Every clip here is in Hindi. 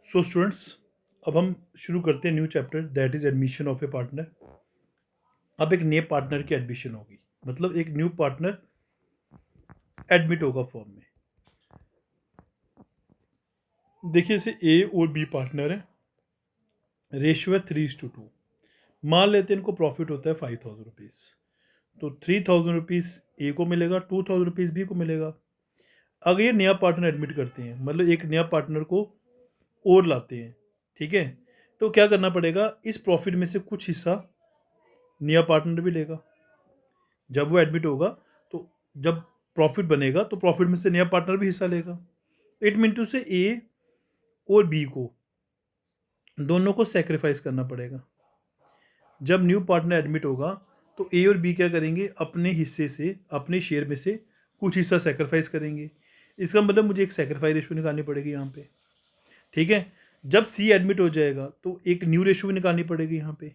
सो स्टूडेंट्स, अब हम शुरू करते हैं new chapter, that is admission of A partner. अब एक नए पार्टनर की एडमिशन होगी, मतलब एक न्यू पार्टनर एडमिट होगा फॉर्म में। देखिए, इसे ए और बी पार्टनर है, रेशियो है 3:2। मान लेते हैं इनको प्रॉफिट होता है 5,000 रुपीज़, तो 3,000 रुपीज़ ए को मिलेगा, 2,000 रुपीज़ बी को मिलेगा। अगर ये नया पार्टनर एडमिट करते हैं, मतलब एक नया पार्टनर को और लाते हैं, ठीक है, तो क्या करना पड़ेगा, इस प्रॉफिट में से कुछ हिस्सा नया पार्टनर भी लेगा। जब वो एडमिट होगा तो जब प्रॉफिट बनेगा तो प्रॉफिट में से नया पार्टनर भी हिस्सा लेगा। इट मीन टू से ए और बी को दोनों को सेक्रीफाइस करना पड़ेगा। जब न्यू पार्टनर एडमिट होगा तो ए और बी क्या करेंगे, अपने हिस्से से, अपने शेयर में से कुछ हिस्सा सेक्रीफाइस करेंगे। इसका मतलब मुझे एक सेक्रीफाइस रेशो निकालनी पड़ेगी यहाँ पे, ठीक है। जब सी एडमिट हो जाएगा तो एक न्यू रेशो भी निकालनी पड़ेगी यहाँ पे।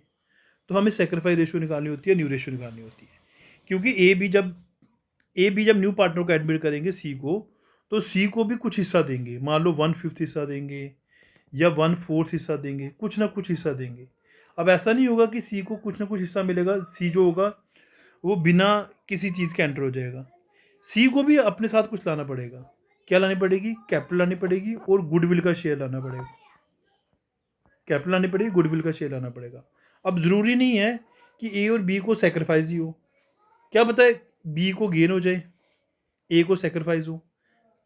तो हमें सेक्रीफाइस रेशो निकालनी होती है, न्यू रेशो निकालनी होती है, क्योंकि ए बी जब न्यू पार्टनर को एडमिट करेंगे सी को, तो सी को भी कुछ हिस्सा देंगे। मान लो 1/5 हिस्सा देंगे या 1/4 हिस्सा देंगे, कुछ ना कुछ हिस्सा देंगे। अब ऐसा नहीं होगा कि सी को कुछ ना कुछ हिस्सा मिलेगा, सी जो होगा वो बिना किसी चीज़ के एंटर हो जाएगा। सी को भी अपने साथ कुछ लाना पड़ेगा। क्या लानी पड़ेगी, कैपिटल लानी पड़ेगी और गुडविल का शेयर लाना पड़ेगा। कैपिटल लानी पड़ेगी, गुडविल का शेयर लाना पड़ेगा। अब ज़रूरी नहीं है कि ए और बी को सेक्रीफाइस ही हो, क्या पता है बी को गेन हो जाए, ए को सेक्रीफाइस हो।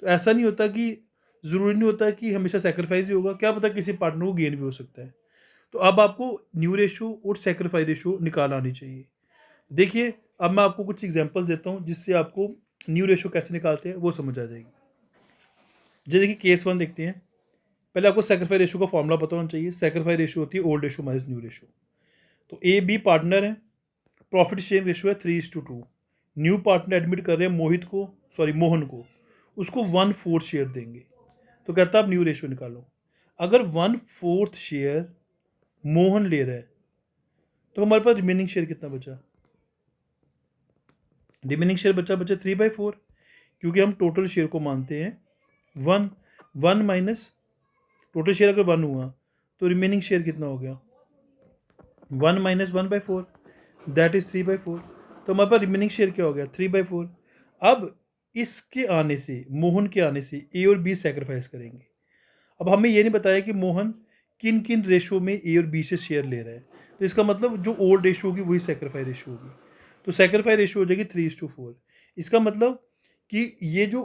तो ऐसा नहीं होता कि, ज़रूरी नहीं होता कि हमेशा सेक्रीफाइस ही होगा, क्या पता किसी पार्टनर को गेन भी हो सकता है। तो अब आपको न्यू रेशो और सेक्रीफाइस रेशो निकाल आनी चाहिए। देखिए, अब मैं आपको कुछ एग्जांपल्स देता हूँ जिससे आपको न्यू रेशो कैसे निकालते हैं वो समझ आ जाएगी। जैसे देखिए, केस 1 देखते हैं। पहले आपको सेक्रीफाइस रेशो का फॉर्मूला पता होना चाहिए। सेक्रीफाइस रेशो होती है old ratio minus new ratio. तो ए बी पार्टनर है, प्रॉफिट शेयरिंग रेशो है 3:2। न्यू पार्टनर एडमिट कर रहे हैं मोहन को, उसको 1/4 शेयर देंगे। तो कहता है आप न्यू रेशो निकालो। अगर 1/4 शेयर मोहन ले रहा है तो हमारे पास रिमेनिंग शेयर कितना बचा, रिमेनिंग शेयर बचा 3/4, क्योंकि हम टोटल शेयर को मानते हैं 1 माइनस टोटल शेयर। अगर 1 हुआ तो रिमेनिंग शेयर कितना हो गया, 1 माइनस 1/4, दैट इज 3/4। तो हमारे पास रिमेनिंग शेयर क्या हो गया, 3/4। अब इसके आने से, मोहन के आने से ए और बी सेक्रीफाइस करेंगे। अब हमें ये नहीं बताया कि मोहन किन किन रेशो में ए और बी से शेयर ले रहा है, तो इसका मतलब जो ओल्ड रेशो होगी वही सेक्रीफाइस रेशो होगी। तो सेक्रीफाइस रेशो हो जाएगी 3:4। इसका मतलब कि ये जो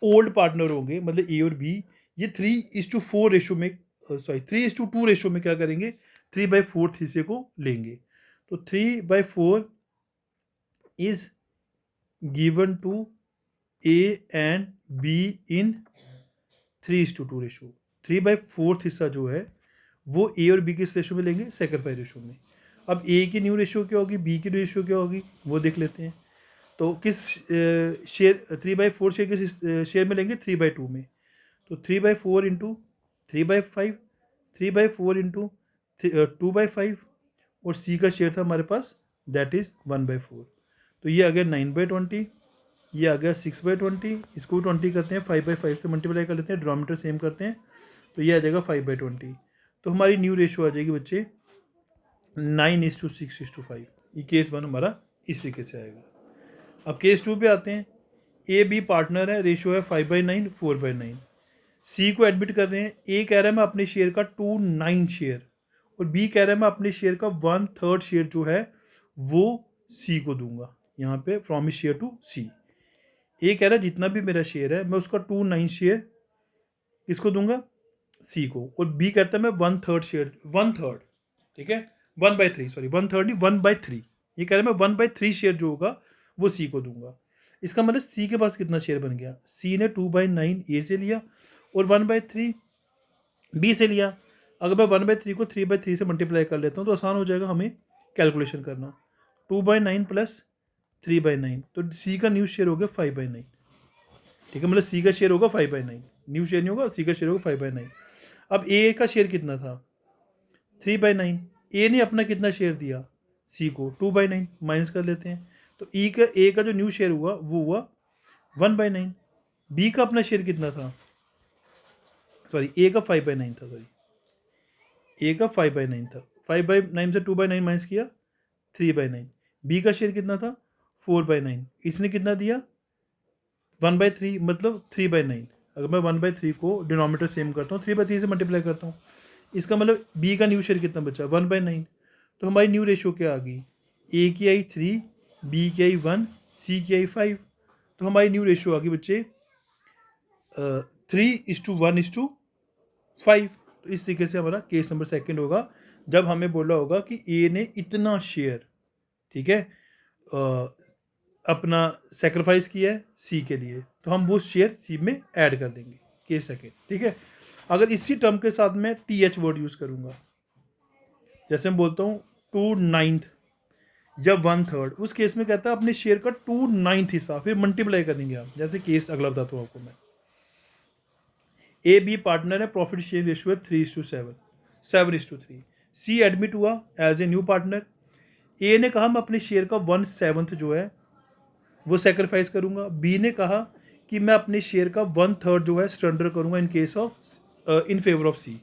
ओल्ड पार्टनर होंगे, मतलब ए और बी, ये 3:4 रेशो में, सॉरी 3:2 रेशो में क्या करेंगे, 3/4 हिस्से को लेंगे। तो 3/4 is given to A and B in 3:2 ratio. 3/4 हिस्सा जो है वो ए और बी किस रेशो में लेंगे, सेक्रीफाइस रेशो में। अब ए की न्यू रेशो क्या होगी, बी की रेशो क्या होगी, वो देख लेते हैं। तो किस शेयर 3/4 शेयर किस शेयर में लेंगे, 3/2 में। तो 3/4 इंटू 3/5, 3/4 इंटू 2/5, और सी का शेयर था हमारे पास, दैट इज 1/4। तो ये आ गया 9/20, ये आ गया 6/20। इसको 20 करते हैं, 5/5 से मल्टीप्लाई कर लेते हैं, डिनोमिनेटर सेम करते हैं, तो ये आ जाएगा 5/20। तो हमारी न्यू रेशो आ जाएगी बच्चे 9:6:5। ये केस 1 हमारा इस तरीके से आएगा। अब केस 2 पे आते हैं। ए बी पार्टनर है, रेशो है 5/9, 4/9। सी को एडमिट कर रहे हैं। ए कह रहा है मैं अपने शेयर का 2/9 शेयर, और बी कह रहा है मैं अपने शेयर का 1/3 शेयर जो है वो सी को दूंगा। यहाँ पे फ्रॉम हिज शेयर टू सी। ए कह रहा है जितना भी मेरा शेयर है मैं उसका 2/9 शेयर किसको दूंगा, सी को, और बी कहता है मैं 1/3 शेयर, 1/3, ठीक है, 1/3, सॉरी 1/3 नहीं, 1/3। ये कह रहा है मैं 1/3 शेयर जो होगा वो सी को दूंगा। इसका मतलब सी के पास कितना शेयर बन गया, सी ने 2/9 ए से लिया और 1/3 बी से लिया। अगर मैं 1/3 को 3/3 से मल्टीप्लाई कर लेता हूँ तो आसान हो जाएगा हमें कैलकुलेशन करना। 2/9 प्लस 3/9, तो सी का न्यू शेयर हो गया 5/9, ठीक है, मतलब सी का शेयर होगा 5/9, न्यू शेयर नहीं होगा, सी का शेयर होगा 5/9। अब ए का शेयर कितना था, 3/9। ए ने अपना कितना शेयर दिया सी को, 2/9, माइनस कर लेते हैं। तो ए का जो न्यू शेयर हुआ वो हुआ 1/9। बी का अपना शेयर कितना था, सॉरी ए का 5/9 था, सॉरी ए का 5/9 था, 5/9 से 2/9 माइनस किया 3/9। बी का शेयर कितना था 4/9, इसने कितना दिया 1/3 मतलब 3/9। अगर मैं 1/3 को डिनोमीटर सेम करता हूँ 3/3 से मल्टीप्लाई करता हूँ, इसका मतलब बी का न्यू शेयर कितना बचा 1/9। तो हमारी न्यू रेशियो क्या आ गई, ए की आई 3, बी की आई 1, सी की आई 5। तो हमारी न्यू रेशियो आ गई बच्चे 3:1:5। तो इस तरीके से हमारा केस नंबर सेकंड होगा, जब हमें बोला होगा कि ए ने इतना शेयर, ठीक है, अपना सेक्रीफाइस किया है सी के लिए, तो हम वो शेयर सी में ऐड कर देंगे, केस सेकेंड। ठीक है, अगर इसी टर्म के साथ मैं टी एच वर्ड यूज़ करूँगा, जैसे मैं बोलता हूँ 2/9 या 1/3, उस केस में कहता है अपने शेयर का 2/9 हिस्सा, फिर मल्टीप्लाई करेंगे आप, जैसे केस अगला बताता हूँ आपको मैं। ए बी पार्टनर है, प्रॉफिट शेयर रेशियो है 3:7, 7:3। सी एडमिट हुआ एज ए न्यू पार्टनर। ए ने कहा मैं अपने शेयर का 1/7 जो है वो सेक्रीफाइस करूंगा। बी ने कहा कि मैं अपने शेयर का 1/3 जो है सरेंडर करूंगा in case of in favour of C.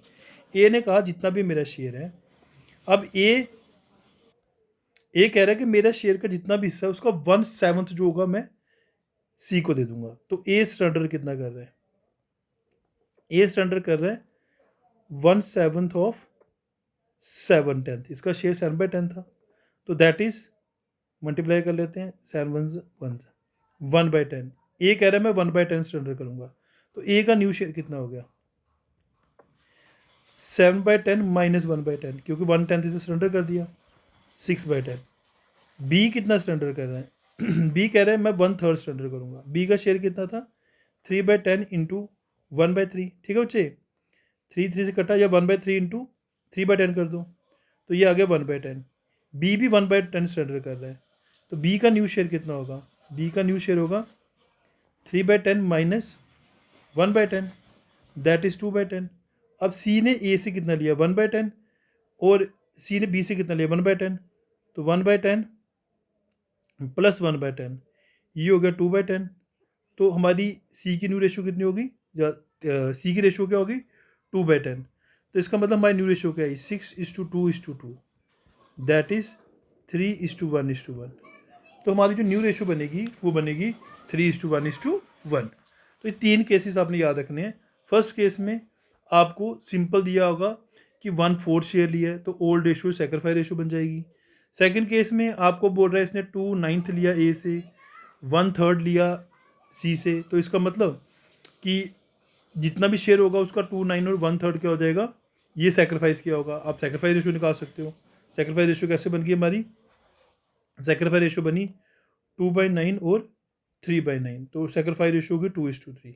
A ने कहा जितना भी मेरा शेयर है, अब ए कह रहा है कि मेरा शेयर का जितना भी हिस्सा है उसका 1/7 जो होगा मैं सी को दे दूंगा। तो ए सरेंडर कितना कर रहा है, ए सरेंडर कर रहा है 1/7 ऑफ 7/10। इसका शेयर 7/10 था, तो दैट इज मल्टीप्लाई कर लेते हैं, 1/10। ए कह रहा है मैं 1/10 सरेंडर करूंगा, तो ए का न्यू शेयर कितना हो गया 7/10 माइनस 1/10, क्योंकि 1/10 इसे सरेंडर कर दिया, 6/10। बी कितना सरेंडर कर रहा है बी कह रहा है मैं 1/3 सरेंडर करूंगा। बी का शेयर कितना था 3/10 इंटू 1/3। ठीक है बच्चे, 3 से कटा, या 1/3 इंटू 3/10 कर दो, तो ये आ गया 1/10। बी भी 1/10 सरेंडर कर रहा है, तो बी का न्यू शेयर कितना होगा, बी का न्यू शेयर होगा 3/10 माइनस 1/10, दैट इज 2/10। अब सी ने ए से कितना लिया 1/10, और सी ने बी से कितना लिया 1/10, तो 1/10 प्लस 1/10 ये हो गया 2/10। तो हमारी सी की न्यू रेशियो कितनी होगी, या सी की रेशियो क्या होगी 2/10। तो इसका मतलब हमारी न्यू रेशियो क्या है 6:2:2, दैट इज 3:1:1। तो हमारी जो न्यू रेशियो बनेगी वो बनेगी 3:1:1। तो ये 3 केसेस आपने याद रखने हैं। फर्स्ट केस में आपको सिंपल दिया होगा कि 1/4 शेयर लिया है, तो ओल्ड रेशियो सेक्रीफाइस रेशियो बन जाएगी। सेकंड केस में आपको बोल रहा है इसने 2/9 लिया ए से, 1/3 लिया सी से, तो इसका मतलब कि जितना भी शेयर होगा उसका 2/9 और 1/3 क्या हो जाएगा, ये सेक्रीफाइस किया होगा। आप सेक्रीफाइस रेशियो निकाल सकते हो। सेक्रीफाइस रेशियो कैसे बन गई हमारी, सेक्रीफाइस रेशियो बनी 2/9 और 3/9, तो सेक्रीफाइस रेशियो होगी 2:3।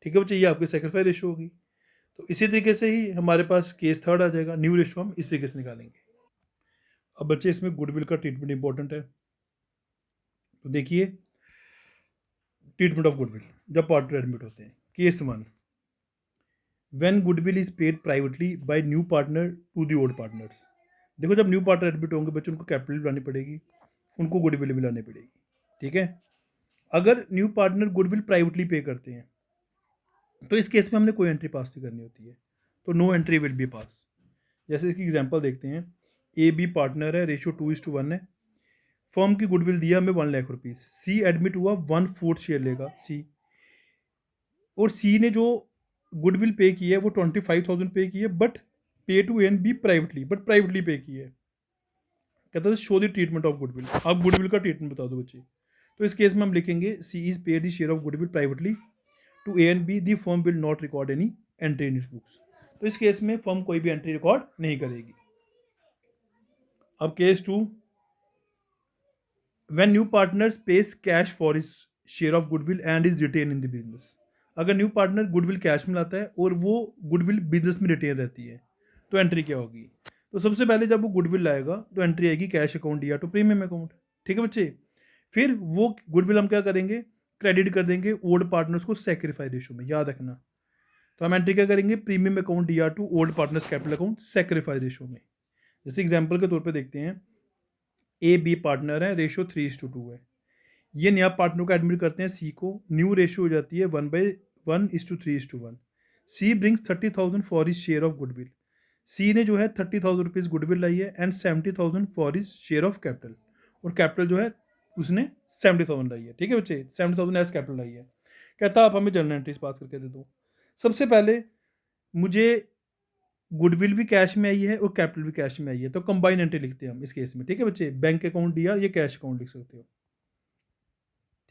ठीक है बच्चे, ये आपकी सेक्रीफाइस रेशियो होगी। तो इसी तरीके से ही हमारे पास केस थर्ड आ जाएगा, न्यू रेशियो हम इस तरीके से निकालेंगे। अब बच्चे इसमें गुडविल का ट्रीटमेंट इंपॉर्टेंट है। तो देखिए ट्रीटमेंट ऑफ गुडविल जब पार्टनर एडमिट होते हैं। Case 1, when goodwill is paid privately by new partner to the old partners. देखो जब न्यू पार्टनर एडमिट होंगे बच्चे, उनको कैपिटल भी लानी पड़ेगी, उनको गुडविल भी लानी पड़ेगी। ठीक है, अगर न्यू पार्टनर गुडविल प्राइवेटली पे करते हैं तो इस केस में हमने कोई एंट्री पास नहीं करनी होती है, तो नो एंट्री विल बी पास। जैसे इसकी एग्जांपल देखते हैं, ए बी पार्टनर है, रेशियो 2:1 है, फर्म की गुडविल दिया हमें 1 लाख रुपीज़, सी एडमिट हुआ 1/4 शेयर लेगा सी, और सी ने जो गुडविल पे की है वो 25,000 पे की है, but pay to and B privately, but privately pay की है। कहता है show the treatment of goodwill, आप गुडविल का ट्रीटमेंट बता दो बच्चे। तो इस केस में हम लिखेंगे C is paid the share of goodwill privately to A and B, the firm will not record any entry in its books. तो इस केस में फर्म कोई भी एंट्री रिकॉर्ड नहीं करेगी। अब case 2, when new partner pays cash for his share of goodwill and is retained in the business. अगर न्यू पार्टनर गुडविल कैश में लाता है और वो गुडविल बिजनेस में रिटेन रहती है, तो एंट्री क्या होगी। तो सबसे पहले जब वो गुडविल लाएगा तो एंट्री आएगी कैश अकाउंट या तो प्रीमियम अकाउंट। ठीक है बच्चे, फिर वो गुडविल हम क्या करेंगे, क्रेडिट कर देंगे ओल्ड पार्टनर्स को सेक्रीफाइस रेशियो में, याद रखना। तो हम एंट्री क्या करेंगे, प्रीमियम अकाउंट या to old partners capital account sacrifice ratio में। जैसे एग्जाम्पल के तौर पर देखते हैं, ए बी पार्टनर है, रेशियो 3:2 है, ये नया पार्टनर को एडमिट करते हैं सी को, न्यू रेशियो हो जाती है 1/1:3:1। C brings 30,000 for his share of goodwill. C ने जो है 30,000 रुपीज़ गुडविल लाई है and 70,000 for his share of capital, और कैपिटल जो है उसने 70,000 लाई है। ठीक है बच्चे, 70,000 एज कैपिटल लाई है। कहता आप हमें जर्नल एंट्रीज पास करके दे दो। सबसे पहले मुझे गुडविल भी कैश में आई है और कैपिटल भी कैश में आई है, तो कंबाइन एंट्री लिखते हैं हम इस केस में। ठीक है बच्चे, बैंक अकाउंट डी आर, ये कैश अकाउंट लिख सकते हो।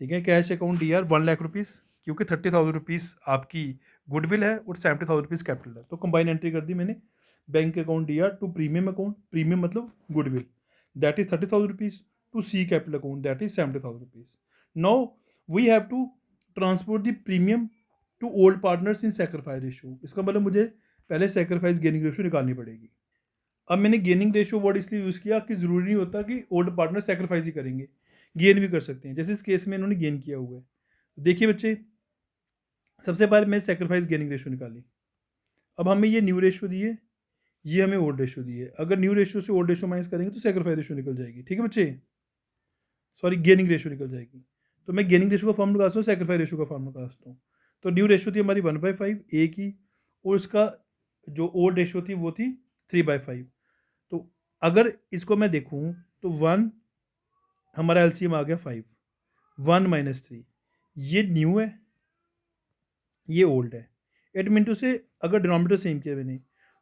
ठीक है, cash account D are 1,00,000 rupees, क्योंकि 30,000 रुपीज़ आपकी गुडविल है और 70,000 रुपीज़ कैपिटल है, तो कंबाइन एंट्री कर दी मैंने। Bank account D R to premium account, premium मतलब goodwill, that is 30,000 rupees, to C capital account that is 70,000 rupees. Now we have to transport the premium to old partners in sacrifice ratio. इसका मतलब मुझे पहले सेक्रीफाइस गेनिंग रेशियो निकालनी पड़ेगी। अब मैंने गेनिंग रेशियो वर्ड इसलिए यूज़ किया कि ज़रूरी नहीं होता कि ओल्ड पार्टनर सेक्रीफाइस ही करेंगे, गेन भी कर सकते हैं, जैसे इस केस में इन्होंने गेन किया हुआ है। देखिए बच्चे, सबसे पहले मैं सेक्रीफाइस गेनिंग रेशियो निकाली। अब हमें ये न्यू रेशियो दी है, ये हमें ओल्ड रेशियो दी है। अगर न्यू रेशियो से ओल्ड रेशियो माइनस करेंगे तो सेक्रीफाइस रेशियो निकल जाएगी। ठीक है बच्चे, सॉरी गेनिंग रेशियो निकल जाएगी। तो मैं गेनिंग रेशियो का फॉर्म निकाल सकता हूँ, सेक्रीफाइस रेशियो का फॉर्म निकाल सकता हूँ। तो न्यू रेशियो थी हमारी 1/5 ए की, और उसका जो ओल्ड रेशियो थी वो थी 3/5। तो अगर इसको मैं देखूँ तो 1, हमारा एलसीएम आ गया 5, 1 - 3, ये न्यू है, ये ओल्ड है। एट मिनटू से अगर डिनोमिनेटर सेम किया मैंने,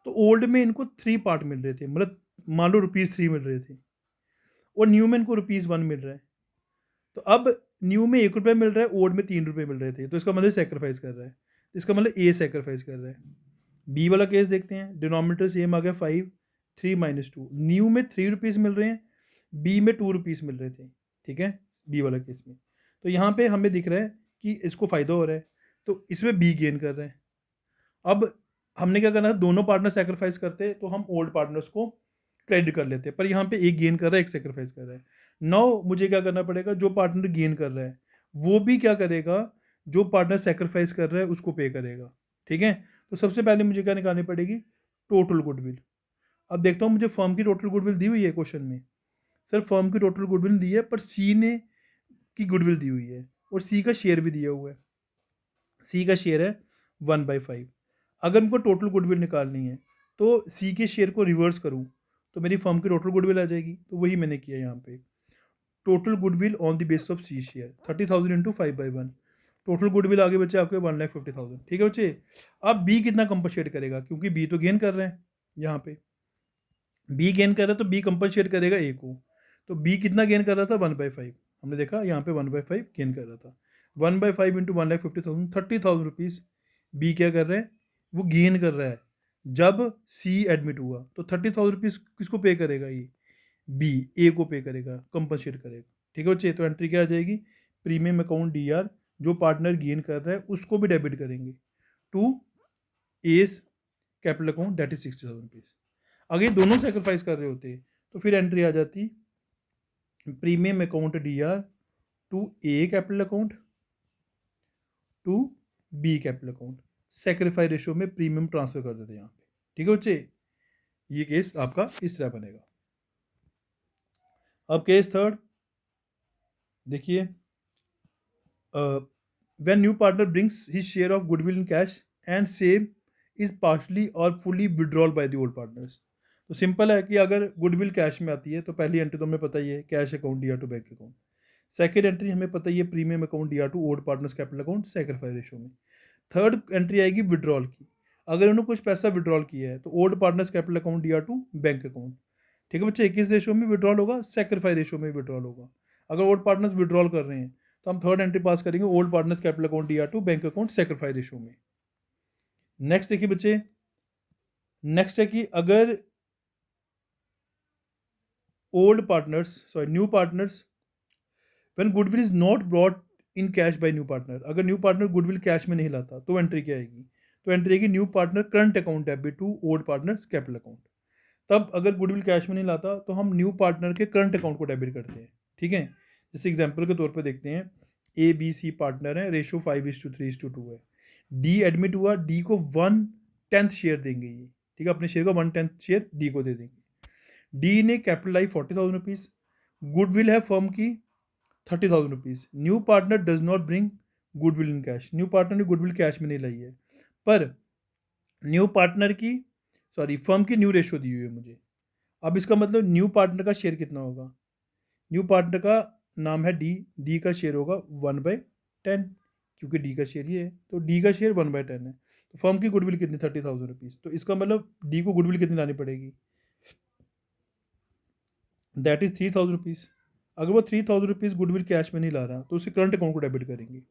तो ओल्ड में इनको 3 पार्ट मिल रहे थे, मतलब मान लो ₹3 मिल रहे थे, और न्यू में इनको ₹1 मिल रहा है। तो अब न्यू में ₹1 मिल रहा है, ओल्ड में ₹3 मिल रहे थे, तो इसका मतलब सेक्रीफाइस कर रहा है। इसका मतलब ए सेक्रीफाइस कर रहा है। बी वाला केस देखते हैं, डिनोमिनेटर सेम आ गया 5, 3 - 2, न्यू में ₹3 मिल रहे हैं, बी में ₹2 मिल रहे थे। ठीक है, बी वाला केस में। तो यहाँ पे हमें दिख रहा है कि इसको फ़ायदा हो रहा है, तो इसमें बी गेन कर रहा है। अब हमने क्या करना है, दोनों पार्टनर सेक्रीफाइस करते तो हम ओल्ड पार्टनर्स को क्रेडिट कर लेते, पर यहाँ पे एक गेन कर रहा है, एक सेक्रीफाइस कर रहा है। नाउ मुझे क्या करना पड़ेगा, जो पार्टनर गेन कर रहा है वो भी क्या करेगा, जो पार्टनर सेक्रीफाइस कर रहा है उसको पे करेगा। ठीक है, तो सबसे पहले मुझे क्या निकालनी पड़ेगी, टोटल गुडविल। अब देखता हूँ मुझे फर्म की टोटल गुडविल दी हुई है क्वेश्चन में। सर फर्म की टोटल गुडविल दी है, पर सी ने की गुडविल दी हुई है और सी का शेयर भी दिया हुआ है। सी का शेयर है 1/5। अगर उनको टोटल गुडविल निकालनी है तो सी के शेयर को रिवर्स करूँ तो मेरी फर्म की टोटल गुडविल आ जाएगी, तो वही मैंने किया यहाँ पे। Total goodwill on the base of C share 30,000 into 5/1, total goodwill आगे बचे आपके 1,50,000। ठीक है बच्चे, अब बी कितना कंपनसेट करेगा, क्योंकि बी तो गेन कर रहे हैं, यहाँ पे बी गेन कर रहा है तो बी कंपनसेट करेगा ए को। तो बी कितना गेन कर रहा था, 1/5। हमने देखा यहाँ पे 1/5 गेन कर रहा था। 1/5 इंटू 1,50,000, 30,000 रुपीज़ बी क्या कर रहा है, वो गेन कर रहा है। जब सी एडमिट हुआ तो 30,000 रुपीज़ किसको पे करेगा, ये बी ए को पे करेगा, कंपनसेट करेगा। ठीक है बच्चे, तो एंट्री क्या आ जाएगी, प्रीमियम अकाउंट डी आर, जो पार्टनर गेन कर रहा है उसको भी डेबिट करेंगे to S capital account that is 60,000 rupees. अगर ये दोनों सेक्रीफाइस कर रहे होते तो फिर एंट्री आ जाती premium account D R to A capital account to B capital account, sacrifice ratio में प्रीमियम ट्रांसफर कर देते यहाँ पे। ठीक है बच्चे, ये केस आपका इस तरह बनेगा। अब केस थर्ड देखिए, when new partner brings his share of goodwill in cash and same is partially और fully withdrawal by the old partners. तो सिंपल है कि अगर गुडविल कैश में आती है तो पहली एंट्री तो हमें पता ही है, cash account D R to bank account. Second entry हमें पता ही है, premium account D R to old partners capital account sacrifice ratio में। थर्ड एंट्री आएगी विड्रॉल की, अगर उन्होंने कुछ पैसा विड्रॉल किया है तो old partners capital account D R to bank account. ठीक है बच्चे, किस रेशियो में विड्रॉल होगा, सेक्रीफाइस रेशियो में विड्रॉल होगा। अगर ओल्ड पार्टनर्स विड्रॉल कर रहे हैं तो हम थर्ड एंट्री पास करेंगे, old partners capital account D R to bank account sacrifice ratio में। नेक्स्ट देखिए बच्चे, नेक्स्ट है कि अगर old partners sorry new partners when goodwill is not brought in cash by new partner, अगर न्यू पार्टनर गुडविल कैश में नहीं लाता तो एंट्री क्या आएगी, तो एंट्री आएगी new partner current account debit to old partners capital account. तब अगर गुडविल कैश में नहीं लाता तो हम न्यू पार्टनर के करंट अकाउंट को डेबिट करते हैं। ठीक है, जैसे एग्जांपल के तौर पे देखते हैं, ए बी सी पार्टनर है, रेशियो 5:3:2 है। डी एडमिट हुआ, डी को 1/10 शेयर देंगे ये। ठीक है, अपने शेयर का 1/10 शेयर डी को दे देंगे। डी ने कैपिटल लाई 40,000 रुपीज़, गुडविल है फर्म की 30,000 rupees. New partner does not bring goodwill in cash, new partner ने गुडविल कैश में नहीं लाई है, पर न्यू पार्टनर की फर्म की न्यू रेशो दी हुई है मुझे। अब इसका मतलब न्यू पार्टनर का शेयर कितना होगा? न्यू पार्टनर का नाम है डी, डी का शेयर होगा 1/10, क्योंकि डी का शेयर ये है, तो डी का शेयर 1/10 है। तो फर्म की गुडविल कितनी? 30,000 रुपीज़। तो इसका मतलब डी को गुडविल कितनी लानी पड़ेगी? That is 3,000 rupees. अगर वो 3,000 रुपीज़ गुडविल कैश में नहीं ला रहा तो उसे करंट अकाउंट को डेबिट करेंगे,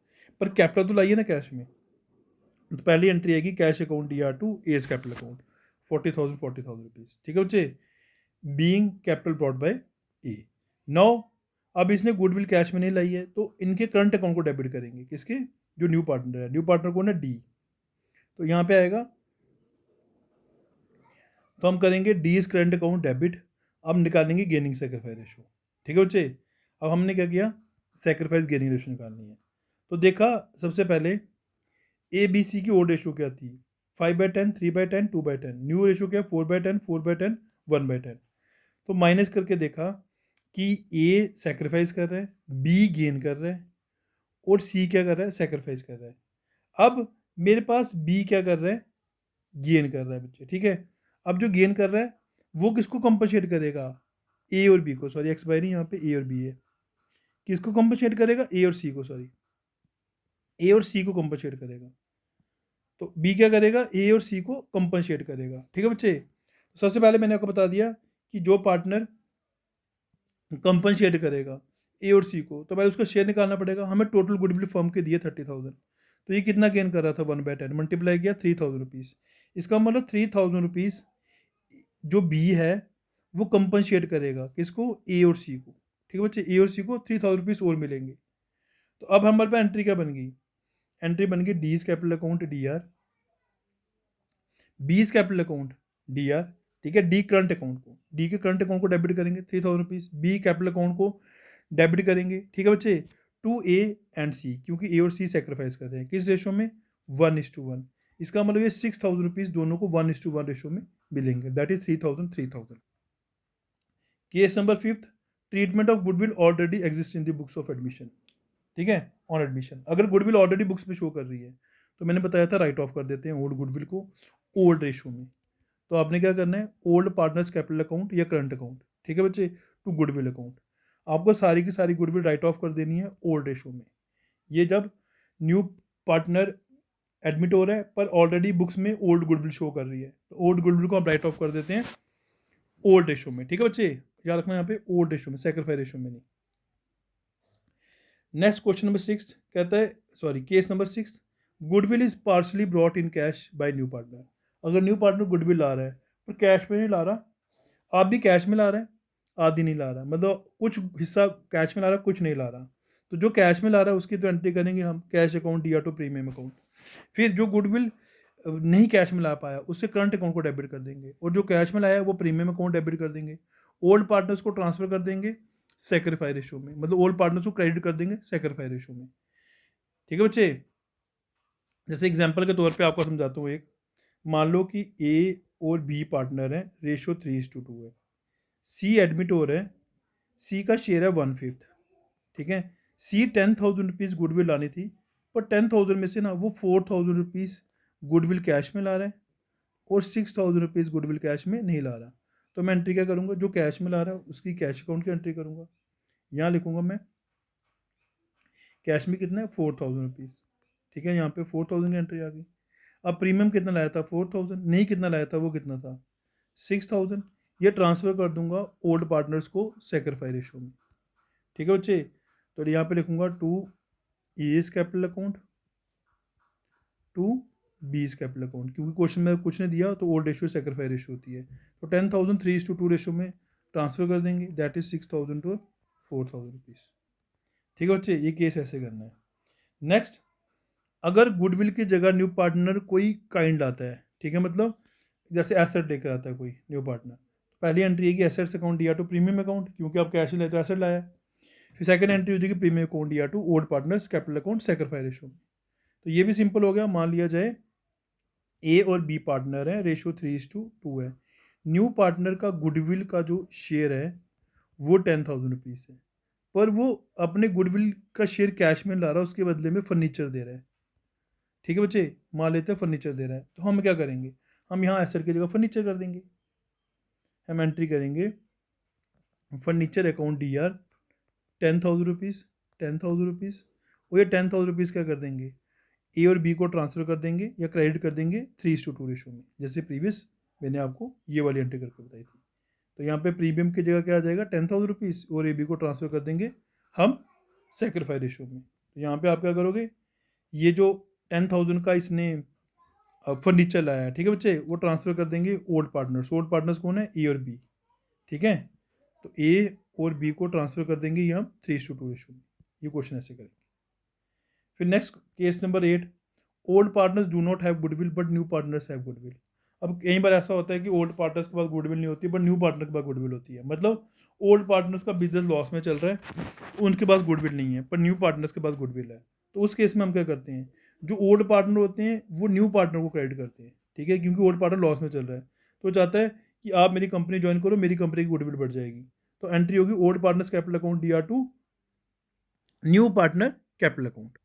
पर कैपिटल तो लाइए ना कैश में। तो पहली एंट्री आएगी cash account D R to A's capital account 40,000 ठीक है बच्चे, being capital brought by A. Now अब इसने गुडविल कैश में नहीं लाई है तो इनके करंट अकाउंट को डेबिट करेंगे, किसके? जो न्यू पार्टनर है। न्यू पार्टनर कौन है? डी। तो यहाँ पे आएगा, तो हम करेंगे D is current account debit. अब निकालेंगे गेनिंग सेक्रीफाइस रेशो। ठीक है बच्चे, अब हमने क्या किया? सेक्रीफाइस गेनिंग रेशो निकालनी है। तो देखा सबसे पहले ए बी सी की ओड रेशो क्या थी? 5/10, 3/10, 2/10। न्यू रेशो क्या है? 4/10, 4/10, 1/10। तो माइनस करके देखा कि ए सेक्रीफाइस कर रहा है, बी गेन कर रहा है, और सी क्या कर रहा है? सेक्रीफाइस कर रहा है। अब मेरे पास बी क्या कर रहा है? गेन कर रहा है बच्चे। ठीक है, अब जो गेन कर रहा है वो किसको कंपनसेट करेगा? ए और बी को। सॉरी, एक्स बाई नहीं, यहाँ पे ए और बी है। किसको कंपनसेट करेगा? ए और सी को। सॉरी, ए और सी को कंपनसेट करेगा। तो बी क्या करेगा? ए और सी को कंपनसेट करेगा। ठीक है बच्चे, तो सबसे पहले मैंने आपको बता दिया कि जो पार्टनर कंपनसेट करेगा ए और सी को, तो पहले उसका शेयर निकालना पड़ेगा। हमें टोटल गुडविल फर्म के दिए 30,000, तो ये कितना गेन कर रहा था? 1/10 मल्टीप्लाई किया 3,000 रुपीज़। इसका मतलब 3,000 रुपीज़ जो बी है वो कंपनसेट करेगा किसको? ए और सी को। ठीक है बच्चे, ए और सी को 3,000 रुपीज़ और मिलेंगे। तो अब हमारे पास एंट्री क्या बन गई? एंट्री बन गई D is capital account D R, B is capital account D R. ठीक है, डी करंट अकाउंट को, डी के करंट अकाउंट को डेबिट करेंगे 3,000 रुपीज़, बी कैपिटल अकाउंट को डेबिट करेंगे। ठीक है बच्चे, टू ए एंड सी, क्योंकि ए और सी सेक्रीफाइस कर रहे हैं किस रेशो में? 1:1। इसका मतलब ये 6,000 रुपीज़ दोनों को 1:1 रेशो में मिलेंगे। That is 3,000 3,000। Case number 5, treatment of goodwill already exist in the books of admission. ठीक है, ऑन एडमिशन अगर गुडविल ऑलरेडी बुक्स में शो कर रही है तो मैंने बताया था राइट ऑफ कर देते हैं ओल्ड गुडविल को ओल्ड रेशो में। तो आपने क्या करना है? ओल्ड पार्टनर्स कैपिटल अकाउंट या करंट अकाउंट, ठीक है बच्चे, टू गुडविल अकाउंट। आपको सारी की सारी गुडविल राइट ऑफ कर देनी है ओल्ड रेशो में। ये जब न्यू पार्टनर एडमिट हो रहा है पर ऑलरेडी बुक्स में ओल्ड गुडविल शो कर रही है, तो ओल्ड गुडविल को हम राइट ऑफ कर देते हैं ओल्ड रेशो में। ठीक है बच्चे, याद रखना यहाँ पे ओल्ड रेशो में, सेक्रीफाइस रेशो में नहीं। नेक्स्ट क्वेश्चन नंबर 6 कहता है, case number 6, goodwill is partially brought in cash by new partner. अगर न्यू पार्टनर गुडविल ला रहा है पर कैश में नहीं ला रहा, आप भी कैश में ला रहे हैं, आदि नहीं ला रहा, मतलब कुछ हिस्सा कैश में ला रहा, कुछ नहीं ला रहा। तो जो कैश में ला रहा है उसकी तो एंट्री करेंगे हम cash account D to premium account. फिर जो गुडविल नहीं कैश में ला पाया उससे करंट अकाउंट को डेबिट कर देंगे, और जो कैश में लाया वो प्रीमियम अकाउंट डेबिट कर देंगे। ओल्ड पार्टनर्स को ट्रांसफर कर देंगे सेक्रीफाइस रेशो में, मतलब ओल्ड पार्टनर्स को क्रेडिट कर देंगे सेक्रीफाइस रेशो में। ठीक है बच्चे, जैसे एग्जांपल के तौर पे आपको समझाता हूँ एक। मान लो कि ए और बी पार्टनर हैं, रेशो 3:2 है। सी एडमिट हो रहा है, सी का शेयर है 1/5। ठीक है, सी 10,000 रुपीज़ गुडविल लानी थी, पर 10,000 में से ना वो 4,000 रुपीज़ गुडविल कैश में ला रहा है और 6,000 रुपीज़ गुडविल कैश में नहीं ला रहा। तो मैं एंट्री क्या करूँगा? जो कैश में ला रहा है उसकी कैश अकाउंट की एंट्री करूँगा। यहाँ लिखूँगा मैं कैश में कितना है? 4,000 रुपीज़। ठीक है, यहाँ पे 4,000 की एंट्री आ गई। अब प्रीमियम कितना लाया था? 4,000। नहीं कितना लाया था, वो कितना था? 6,000। ये ट्रांसफ़र कर दूंगा ओल्ड पार्टनर्स को सेक्रीफाइस रेशो में। ठीक है बच्चे, तो यहाँ पे लिखूंगा to A's capital account to B's capital account, क्योंकि क्वेश्चन में कुछ नहीं दिया तो ओल्ड रेशियो सेक्रीफाइस रेशियो होती है। तो 10,000 3:2 रेशियो में ट्रांसफर कर देंगे, दैट इज 6,000 टू 4,000 रुपीज़। ठीक है बच्चे, ये केस ऐसे करना है। नेक्स्ट, अगर गुडविल की जगह न्यू पार्टनर कोई काइंड आता है, ठीक है, मतलब जैसे एसेट लेकर आता है कोई न्यू पार्टनर, पहली एंट्री है कि एसेट्स अकाउंट या टू प्रीमियम अकाउंट, क्योंकि आप कैश ले तो एसेट लाया है। फिर सेकंड एंट्री होती है कि प्रीमियम अकाउंट या to old partners capital account sacrifice ratio. तो ये भी सिंपल हो गया। मान लिया जाए ए और बी पार्टनर है, रेशो 3:2 है। न्यू पार्टनर का गुडविल का जो शेयर है वो 10,000 रुपीज़ है, पर वो अपने गुडविल का शेयर कैश में ला रहा है, उसके बदले में फर्नीचर दे रहा है। ठीक है बच्चे, मान लेते हैं फर्नीचर दे रहा है, तो हम क्या करेंगे? हम यहाँ एसेट की जगह फर्नीचर कर देंगे। हम एंट्री करेंगे furniture account D are 10,000 rupees, 10,000 rupees, और ये 10,000 रुपीज़ क्या कर देंगे, ए और बी को ट्रांसफ़र कर देंगे या क्रेडिट कर देंगे 3:2 रेशो में, जैसे प्रीवियस मैंने आपको ये वाली एंट्री करके बताई थी। तो यहाँ पे प्रीमियम की जगह क्या आ जाएगा 10,000 रुपीज़, और ए बी को ट्रांसफ़र कर देंगे हम सेक्रीफाई रेशो में। तो यहाँ पे आप क्या करोगे, ये जो 10,000 का इसने फर्नीचर लाया है, ठीक है बच्चे, वो ट्रांसफ़र कर देंगे ओल्ड पार्टनर्स। ओल्ड पार्टनर्स कौन है, ए और बी, ठीक है। तो ए और बी को ट्रांसफ़र कर देंगे ये हम 3:2 रेशो में। ये क्वेश्चन ऐसे करेंगे। फिर next case number 8, old partners do not have goodwill but new partners have goodwill. अब कई बार ऐसा होता है कि ओल्ड पार्टनर्स के पास गुडविल नहीं होती बट न्यू पार्टनर के पास गुडविल होती है। मतलब ओल्ड पार्टनर्स का बिजनेस लॉस में चल रहा है, उनके पास गुडविल नहीं है, पर न्यू पार्टनर्स के पास गुडविल है। तो उस केस में हम क्या करते हैं, जो ओल्ड पार्टनर होते हैं वो न्यू पार्टनर को क्रेडिट करते हैं, ठीक है, क्योंकि ओल्ड पार्टनर लॉस में चल रहा है, तो चाहता है कि आप मेरी कंपनी ज्वाइन करो, मेरी कंपनी की गुडविल बढ़ जाएगी। तो एंट्री होगी old partners capital account D R to new partner capital account.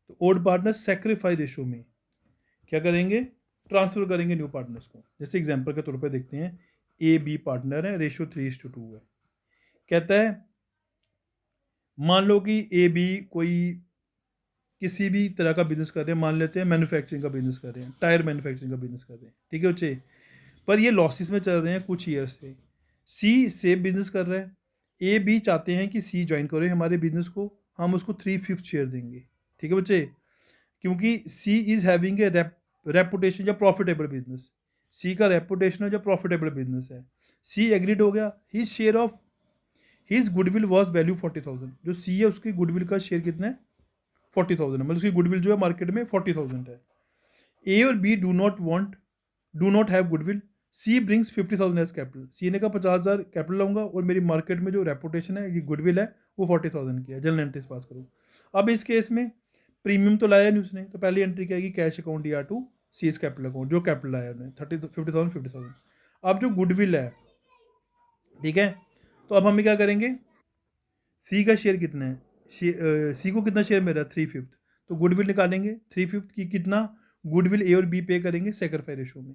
तो ओल्ड पार्टनर सेक्रीफाई रेशो में क्या करेंगे, ट्रांसफर करेंगे न्यू पार्टनर्स को। जैसे एग्जांपल के तौर पे देखते हैं, ए बी पार्टनर है, रेशो 3:2 है। कहता है मान लो कि ए बी कोई किसी भी तरह का बिजनेस कर रहे हैं, मान लेते हैं मैन्युफैक्चरिंग का बिजनेस कर रहे हैं, टायर मैन्युफैक्चरिंग का बिजनेस कर रहे हैं, ठीक है बच्चे, पर ये लॉसेस में चल रहे हैं कुछ ईयर्स से। सी सेम बिजनेस कर रहा है, ए बी चाहते हैं कि सी ज्वाइन करे हमारे बिजनेस को, हम उसको 3/5 शेयर देंगे, ठीक है बच्चे, क्योंकि सी इज हैविंग ए रेपुटेशन या प्रॉफिटेबल बिजनेस, सी का रेपुटेशन है या प्रॉफिटेबल बिजनेस है। सी एग्रीड हो गया, his share of his goodwill was value 40,000। जो सी है उसकी गुडविल का शेयर कितना है, 40,000 है, मतलब उसकी गुडविल जो है मार्केट में 40,000 है। ए और B do not have goodwill, C brings 50,000 as capital. C ने कहा 50,000 कैपिटल लाऊंगा और मेरी मार्केट में जो रेपुटेशन है, ये गुडविल है, वो 40,000 की है, जनरल एंट्रीज पास करूँ। अब इस केस में प्रीमियम तो लाया नहीं उसने, तो पहली एंट्री क्या आएगी, कैश अकाउंट या to C is capital account, जो कैपिटल लाया उसने 50,000। अब जो गुडविल है, ठीक है, तो अब हम क्या करेंगे, सी का शेयर कितना है, सी को कितना शेयर मिल रहा है, 3/5, तो गुडविल निकालेंगे 3/5 की, कितना गुडविल ए और बी पे करेंगे सेक्रीफाई रेशो में।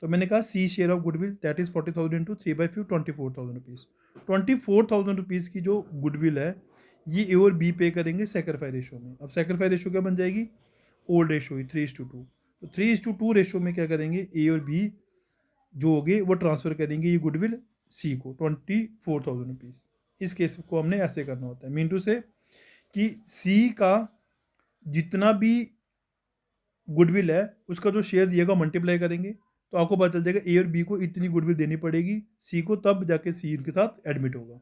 तो मैंने कहा C share of goodwill that is 40,000 into 3/5 24,000 rupees. 24,000 rupees की जो गुडविल है ये ए और बी पे करेंगे सेक्रीफाई रेशो में। अब सेक्रीफाई रेशो क्या बन जाएगी, ओल्ड रेशो ही 3:2। तो 3:2 रेशो में क्या करेंगे, ए और बी जो होगे वो ट्रांसफर करेंगे ये गुडविल सी को 24,000 रुपीज़। इस केस को हमने ऐसे करना होता है, मीन टू से कि सी का जितना भी गुडविल है उसका जो शेयर दिएगा मल्टीप्लाई करेंगे, तो आपको पता चल जाएगा ए और बी को इतनी गुडविल देनी पड़ेगी सी को, तब जाके सी इनके साथ एडमिट होगा।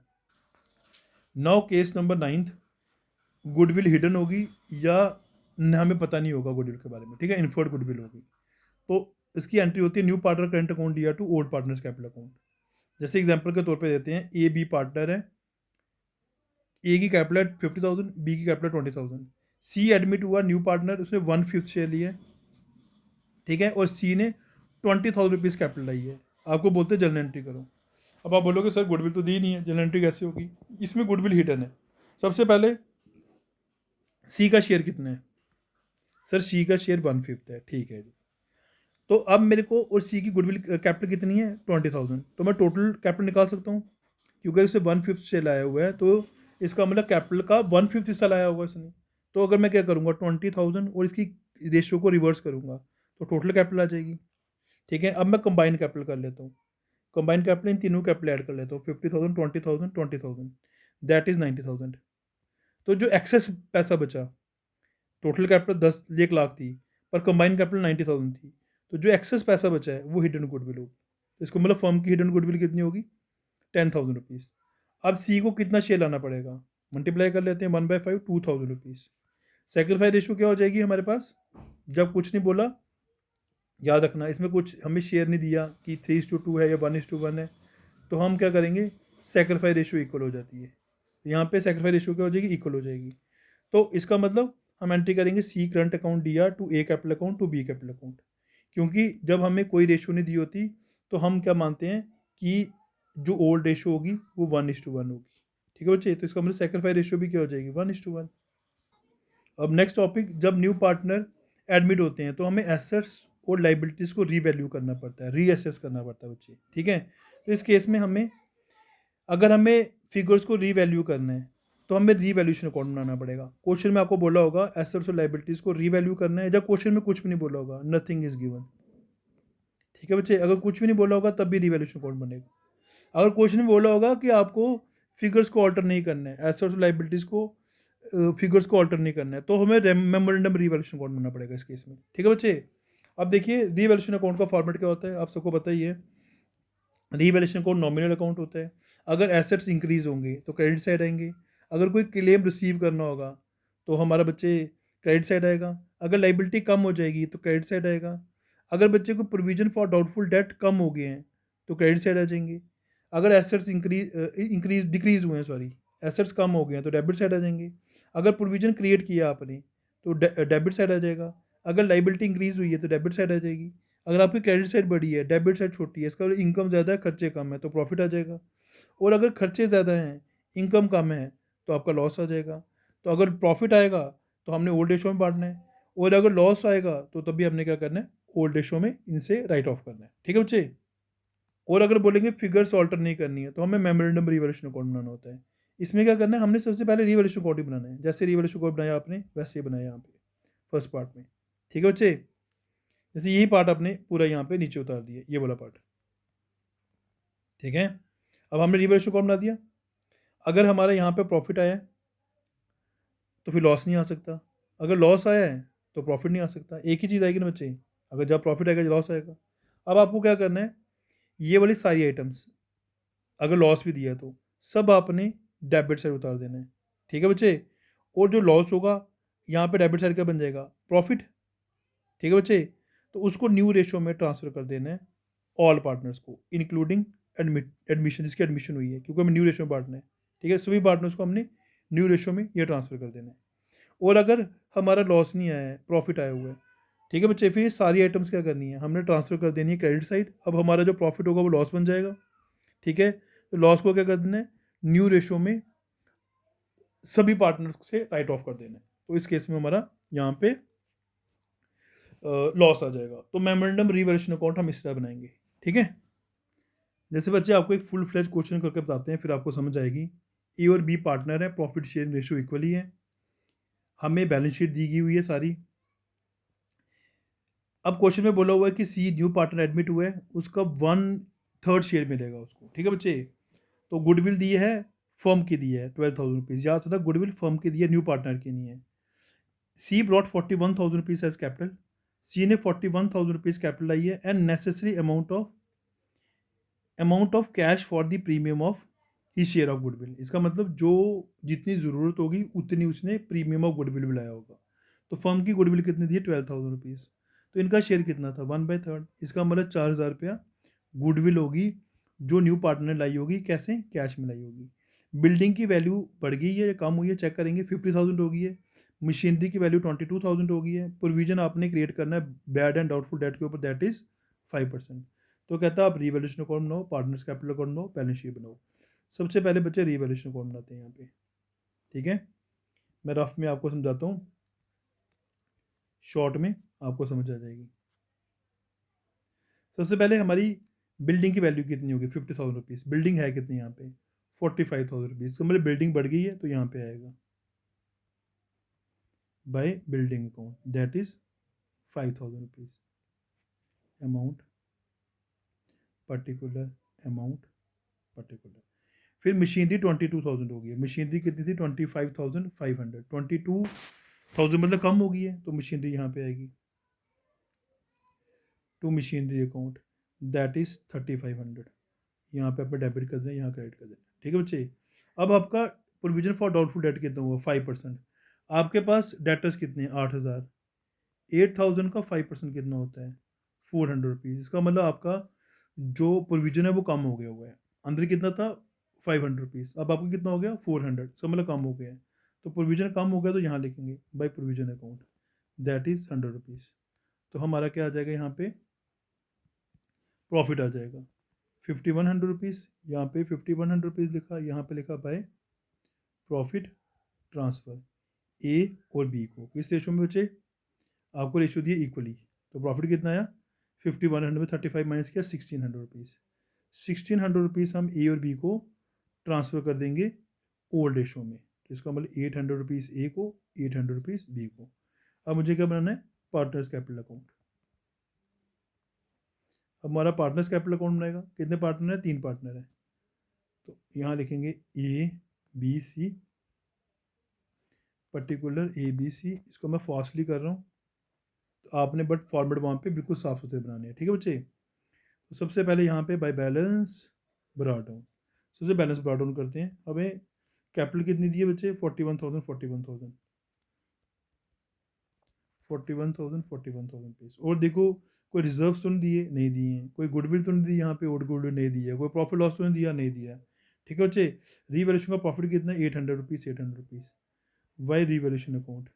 Now case number 9, goodwill hidden होगी या हमें पता नहीं होगा गुडविल के बारे में, ठीक है, इन्फर्ड गुडविल होगी। तो इसकी एंट्री होती है न्यू पार्टनर करेंट अकाउंट दिया to old partners capital account. जैसे एग्जांपल के तौर पे देते हैं, ए बी पार्टनर है, ए की कैपिटल है 50,000, बी की कैपिटल 20,000। सी एडमिट हुआ न्यू पार्टनर, उसने 1/5 शेयर लिया, ठीक है, और सी ने 20,000 रुपीज़ कैपिटल लाई है। आपको बोलते हैं जनरल एंट्री करो। अब आप बोलोगे सर गुडविल तो दी नहीं है, जनरल एंट्री कैसे होगी, इसमें गुडविल हिडन है। सबसे पहले सी का शेयर कितना है, सर सी का शेयर 1/5 है, ठीक है जी। तो अब मेरे को और सी की गुडविल कैपिटल कितनी है 20,000, तो मैं टोटल कैपिटल निकाल सकता हूँ, क्योंकि इससे 1/5 शेयर लाया हुआ है, तो इसका मतलब कैपिटल का 1/5 हिस्सा लाया होगा इसने। तो अगर मैं क्या करूँगा 20,000 और इसकी रेशियो को रिवर्स करूँगा तो टोटल कैपिटल आ जाएगी, ठीक है। अब मैं कंबाइन कैपिटल कर लेता हूँ, कंबाइन कैपिटल इन तीनों कैपिटल ऐड कर लेता हूँ, 50,000 20,000 20,000, दैट इज 90,000। तो जो एक्सेस पैसा बचा, टोटल कैपिटल 1,00,000 थी पर कंबाइन कैपिटल 90,000 थी, तो जो एक्सेस पैसा बचा है वो हिडन गुडविल होगी। तो इसको मतलब फर्म की हिडन गुडविल कितनी होगी, 10,000 रुपीज़। अब सी को कितना शेयर लाना पड़ेगा, मल्टीप्लाई कर लेते हैं 1/5 2,000 रुपीज़। सेक्रीफाई रेशियो क्या हो जाएगी हमारे पास, जब कुछ नहीं बोला, याद रखना इसमें कुछ हमें शेयर नहीं दिया कि 3:2 है या 1:1 है, तो हम क्या करेंगे, सेक्रीफाई रेशियो इक्वल हो जाती है, यहाँ पे सेक्रीफाई रेशियो क्या हो जाएगी, इक्वल हो जाएगी। तो इसका मतलब हम एंट्री करेंगे C current account D R to A capital account to B capital account, क्योंकि जब हमें कोई रेशियो नहीं दी होती तो हम क्या मानते हैं कि जो ओल्ड रेशियो होगी वो 1:1 होगी, ठीक है बच्चे। तो इसका मतलब सेक्रीफाई रेशियो भी क्या हो जाएगी, 1:1। अब नेक्स्ट टॉपिक, जब न्यू पार्टनर एडमिट होते हैं तो हमें एसेट्स और लाइबिलिटीज़ को रीवैल्यू करना पड़ता है, रीअसेस करना पड़ता है बच्चे, ठीक है। तो इस केस में अगर हमें फिगर्स को रीवैल्यू करना है तो हमें रीवैल्यूएशन अकाउंट बनाना पड़ेगा। क्वेश्चन में आपको बोला होगा एसेट्स और लाइबिलिटीज़ को रीवैल्यू करना है, जब क्वेश्चन में कुछ भी नहीं बोला होगा, नथिंग इज गिवन, ठीक है बच्चे। अगर कुछ भी नहीं बोला होगा तब भी रीवैल्यूएशन अकाउंट बनेगा। अगर क्वेश्चन में बोला होगा कि आपको फिगर्स को ऑल्टर नहीं करना है, एसेट्स और लाइबिलिटीज़ को फिगर्स को ऑल्टर नहीं करना है, तो हमें मेमोरेंडम रीवैल्यूएशन अकाउंट बनना पड़ेगा इस केस में, ठीक है बच्चे। अब देखिए रीवैल्यूएशन अकाउंट का फॉर्मेट क्या होता है, आप सबको पता ही है। रीवैल्यूएशन अकाउंट नॉमिनल अकाउंट होता है। अगर एसेट्स इंक्रीज होंगे तो क्रेडिट साइड आएंगे, अगर कोई क्लेम रिसीव करना होगा तो हमारा बच्चे क्रेडिट साइड आएगा, अगर लाइबिलिटी कम हो जाएगी तो क्रेडिट साइड आएगा, अगर बच्चे को प्रोविजन फॉर डाउटफुल डेट कम हो गए हैं तो क्रेडिट साइड आ जाएंगे, अगर एसेट्स इंक्रीज डिक्रीज हुए हैं, सॉरी, एसेट्स कम हो गए हैं तो डेबिट साइड आ जाएंगे, अगर प्रोविजन क्रिएट किया आपने तो डेबिट साइड आ जाएगा, अगर लाइबिलिटी इंक्रीज हुई है तो डेबिट साइड आ जाएगी, अगर आपकी क्रेडिट साइड बड़ी है डेबिट साइड छोटी है, इसका इनकम ज़्यादा है खर्चे कम है तो प्रॉफिट आ जाएगा, और अगर खर्चे ज़्यादा हैं इनकम कम है तो आपका लॉस आ जाएगा। तो अगर प्रॉफिट आएगा तो हमने ओल्ड रेशो में बांटना है, और अगर लॉस आएगा तो तभी हमने क्या करना है, ओल्ड रेशो में इनसे राइट ऑफ करना है, ठीक है बच्चे। और अगर बोलेंगे फिगर्स ऑल्टर नहीं करनी है तो हमें मेमोरेंडम रिवैल्यूएशन अकाउंट बनाना होता है। इसमें क्या करना है, हमने सबसे पहले रिवैल्यूएशन अकाउंट ही बनाना है, जैसे रिवैल्यूएशन अकाउंट बनाया आपने वैसे ही बनाया यहाँ पे फर्स्ट पार्ट में, ठीक है बच्चे। जैसे यही पार्ट आपने पूरा यहाँ पे नीचे उतार दिया, ये वाला पार्ट, ठीक है। अब हमने रिवैल्यूएशन अकाउंट बना दिया, अगर हमारा यहाँ पे प्रॉफिट आया है तो फिर लॉस नहीं आ सकता, अगर लॉस आया है तो प्रॉफिट नहीं आ सकता, एक ही चीज़ आएगी ना बच्चे, अगर जब प्रॉफिट आएगा लॉस आएगा। अब आपको क्या करना है, ये वाली सारी आइटम्स अगर लॉस भी दिया तो सब आपने डेबिट साइड उतार देना है, ठीक है बच्चे। और जो लॉस होगा यहाँ पे डेबिट साइड क्या बन जाएगा, प्रॉफिट, ठीक है बच्चे। तो उसको न्यू रेशो में ट्रांसफर कर देना है ऑल पार्टनर्स को, इंक्लूडिंग एडमिशन, जिसकी एडमिशन हुई है, क्योंकि हमें न्यू रेशो में बांटना है, ठीक है। सभी पार्टनर्स को हमने न्यू रेशो में ये ट्रांसफर कर देना है। और अगर हमारा लॉस नहीं आया है, प्रॉफिट आया हुआ है, ठीक है बच्चे, फिर ये सारी आइटम्स क्या करनी है, हमने ट्रांसफर कर देनी है क्रेडिट साइड। अब हमारा जो प्रॉफिट होगा वो लॉस बन जाएगा, ठीक है। तो लॉस को क्या कर देना है, न्यू रेशो में सभी पार्टनर्स से राइट ऑफ कर देना है। तो इस केस में हमारा यहाँ पे लॉस आ जाएगा। तो मेमोरेंडम रिवैल्यूएशन अकाउंट हम इस तरह बनाएंगे, ठीक है। जैसे बच्चे आपको एक फुल फ्लेज क्वेश्चन करके बताते हैं, फिर आपको समझ आएगी। ए और बी पार्टनर है, प्रॉफिट शेयरिंग रेशियो इक्वली है, हमें बैलेंस शीट दी गई हुई है सारी। अब क्वेश्चन में बोला हुआ है कि सी न्यू पार्टनर एडमिट हुआ है, उसका 1/3 शेयर मिलेगा उसको, ठीक है बच्चे। तो गुडविल दी है, फर्म की दी है 12,000 रुपीज़, याद था गुडविल फर्म की दी है, न्यू पार्टनर की नहीं है। सी brought 41,000 rupees as capital, C ने 41,000 रुपीज़ कैपिटल लाई है, and necessary amount of cash for the premium of he share of goodwill. इसका मतलब जो जितनी ज़रूरत होगी उतनी उसने प्रीमियम ऑफ गुडविल भी लाया होगा। तो फर्म की गुडविल कितनी दी है, 12,000 रुपीज़, तो इनका शेयर कितना था, 1/3। इसका मतलब 4,000 रुपया गुडविल होगी जो न्यू पार्टनर ने लाई होगी, कैसे, कैश में लाई होगी। बिल्डिंग की वैल्यू बढ़ गई है या कम हुई है, चेक करेंगे, 50,000 हो गई है। मशीनरी की वैल्यू 22,000 हो गई है। प्रोविजन आपने क्रिएट करना है बैड एंड डाउटफुल डेट के ऊपर, दैट इज़ 5%। तो कहता है आप रिवैल्यूएशन अकाउंट बनाओ, पार्टनर्स कैपिटल अकाउंट बनाओ, बैलेंस शीट बनाओ। सबसे पहले बच्चे रिवैल्यूएशन अकाउंट बनाते हैं यहाँ पे, ठीक है। मैं रफ में आपको समझाता हूँ, शॉर्ट में आपको समझ आ जाएगी। सबसे पहले हमारी बिल्डिंग की वैल्यू कितनी होगी, 50,000 रुपीज़। बिल्डिंग है कितनी यहाँ पे, 45,000 रुपीज़। तो मेरी बिल्डिंग बढ़ गई है तो यहाँ पे आएगा by building account, that is 5,000 rupees. Amount particular, amount particular. फिर मशीनरी 22,000 हो गई है, मशीनरी कितनी थी, 25,500, 22,000 मतलब कम हो गई है, तो मशीनरी यहाँ पे आएगी to machinery account, that is 3,500। यहाँ पे अपने डेबिट कर दें, यहाँ क्रेडिट कर दें, ठीक है बच्चे। अब आपका प्रोविजन फॉर डाउटफुल डेट कितना हुआ, 5%। आपके पास डेटर्स कितने हैं, 8,000। 8,000 का 5% कितना होता है, 400 रुपीज़। इसका मतलब आपका जो प्रोविजन है वो कम हो गया हुआ है। अंदर कितना था, 500 रुपीज़, अब आपको कितना हो गया, 400। इसका मतलब कम हो गया है। तो प्रोविजन कम हो गया तो यहाँ लिखेंगे by provision account, that is 100 rupees. तो हमारा क्या आ जाएगा, यहाँ पे प्रॉफिट आ जाएगा 5,100 रुपीज़। यहाँ पे 5,100 रुपीज़ लिखा, यहाँ पे लिखा बाय प्रॉफिट ट्रांसफ़र ए और बी को किस रेशो में बचे, आपको रेशो दिए इक्वली, तो प्रॉफिट कितना आया 5100 में 35 माइनस किया 1600 रुपीज़। 1600 रुपीज़ हम ए और बी को ट्रांसफ़र कर देंगे ओल्ड रेशो में, तो इसका मतलब 800 रुपीज़ ए को, 800 रुपीज़ बी को। अब मुझे क्या बनाना है, पार्टनर्स कैपिटल अकाउंट। अब हमारा पार्टनर्स कैपिटल अकाउंट बनेगा, कितने पार्टनर हैं, 3 पार्टनर हैं। तो यहाँ लिखेंगे A B C, particular A B C, इसको मैं फास्टली कर रहा हूँ, तो आपने बट फॉर्मेट वहाँ पे बिल्कुल साफ सुथरे बनाने हैं, ठीक है बच्चे। तो सबसे पहले यहाँ पे बाय बैलेंस ब्रॉट डाउन, सबसे बैलेंस ब्रॉट डाउन करते हैं। हमें कैपिटल कितनी दी है बच्चे, 41,000 41,000 41,000 41,000 पीस। और देखो कोई रिजर्व्स तो नहीं दिए, नहीं दिए हैं, कोई गुडविल तो नहीं दी यहाँ पे, और गुडविल नहीं दिया, कोई प्रॉफिट लॉस तो नहीं दिया, नहीं दिया, ठीक है बच्चे। रीवैल्यूशन का प्रॉफिट कितना है, 800 rupees 800 rupees, Y revaluation account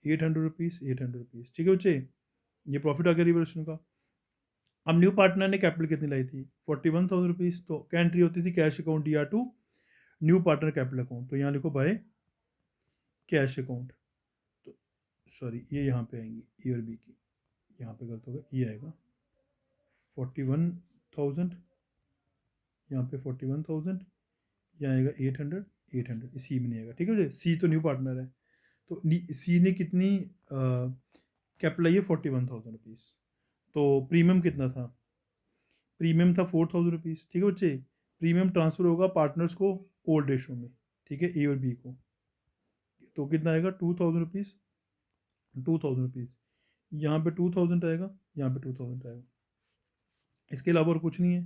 800 rupees 800 rupees, ठीक है बच्चे। ये प्रॉफिट आ गया रीवैल्यूशन का। अब न्यू पार्टनर ने कैपिटल कितनी लाई थी, 41,000 रुपीज़, तो क्या एंट्री होती थी, कैश अकाउंट या to new partner capital account. तो यहाँ लिखो बाय कैश अकाउंट, तो सॉरी ये यहाँ पे आएंगी ए और बी की, यहाँ पे गलत होगा, ये आएगा 41,000, यहाँ पे 41,000, यहाँ आएगा 800 800, सी में नहीं आएगा, ठीक है जी। सी तो न्यू पार्टनर है, तो सी ने कितनी कैपिटल आई है, 41,000 रुपीज़। तो प्रीमियम कितना था, प्रीमियम था 4,000 रुपीज़, ठीक है बच्चे। प्रीमियम ट्रांसफ़र होगा पार्टनर्स को ओल्ड रेशो में, ठीक है, ए और बी को। तो कितना आएगा 2,000 रुपीज़ 2,000 रुपीज़, यहाँ पे 2,000 आएगा, यहाँ पे 2,000 आएगा, इसके अलावा और कुछ नहीं है।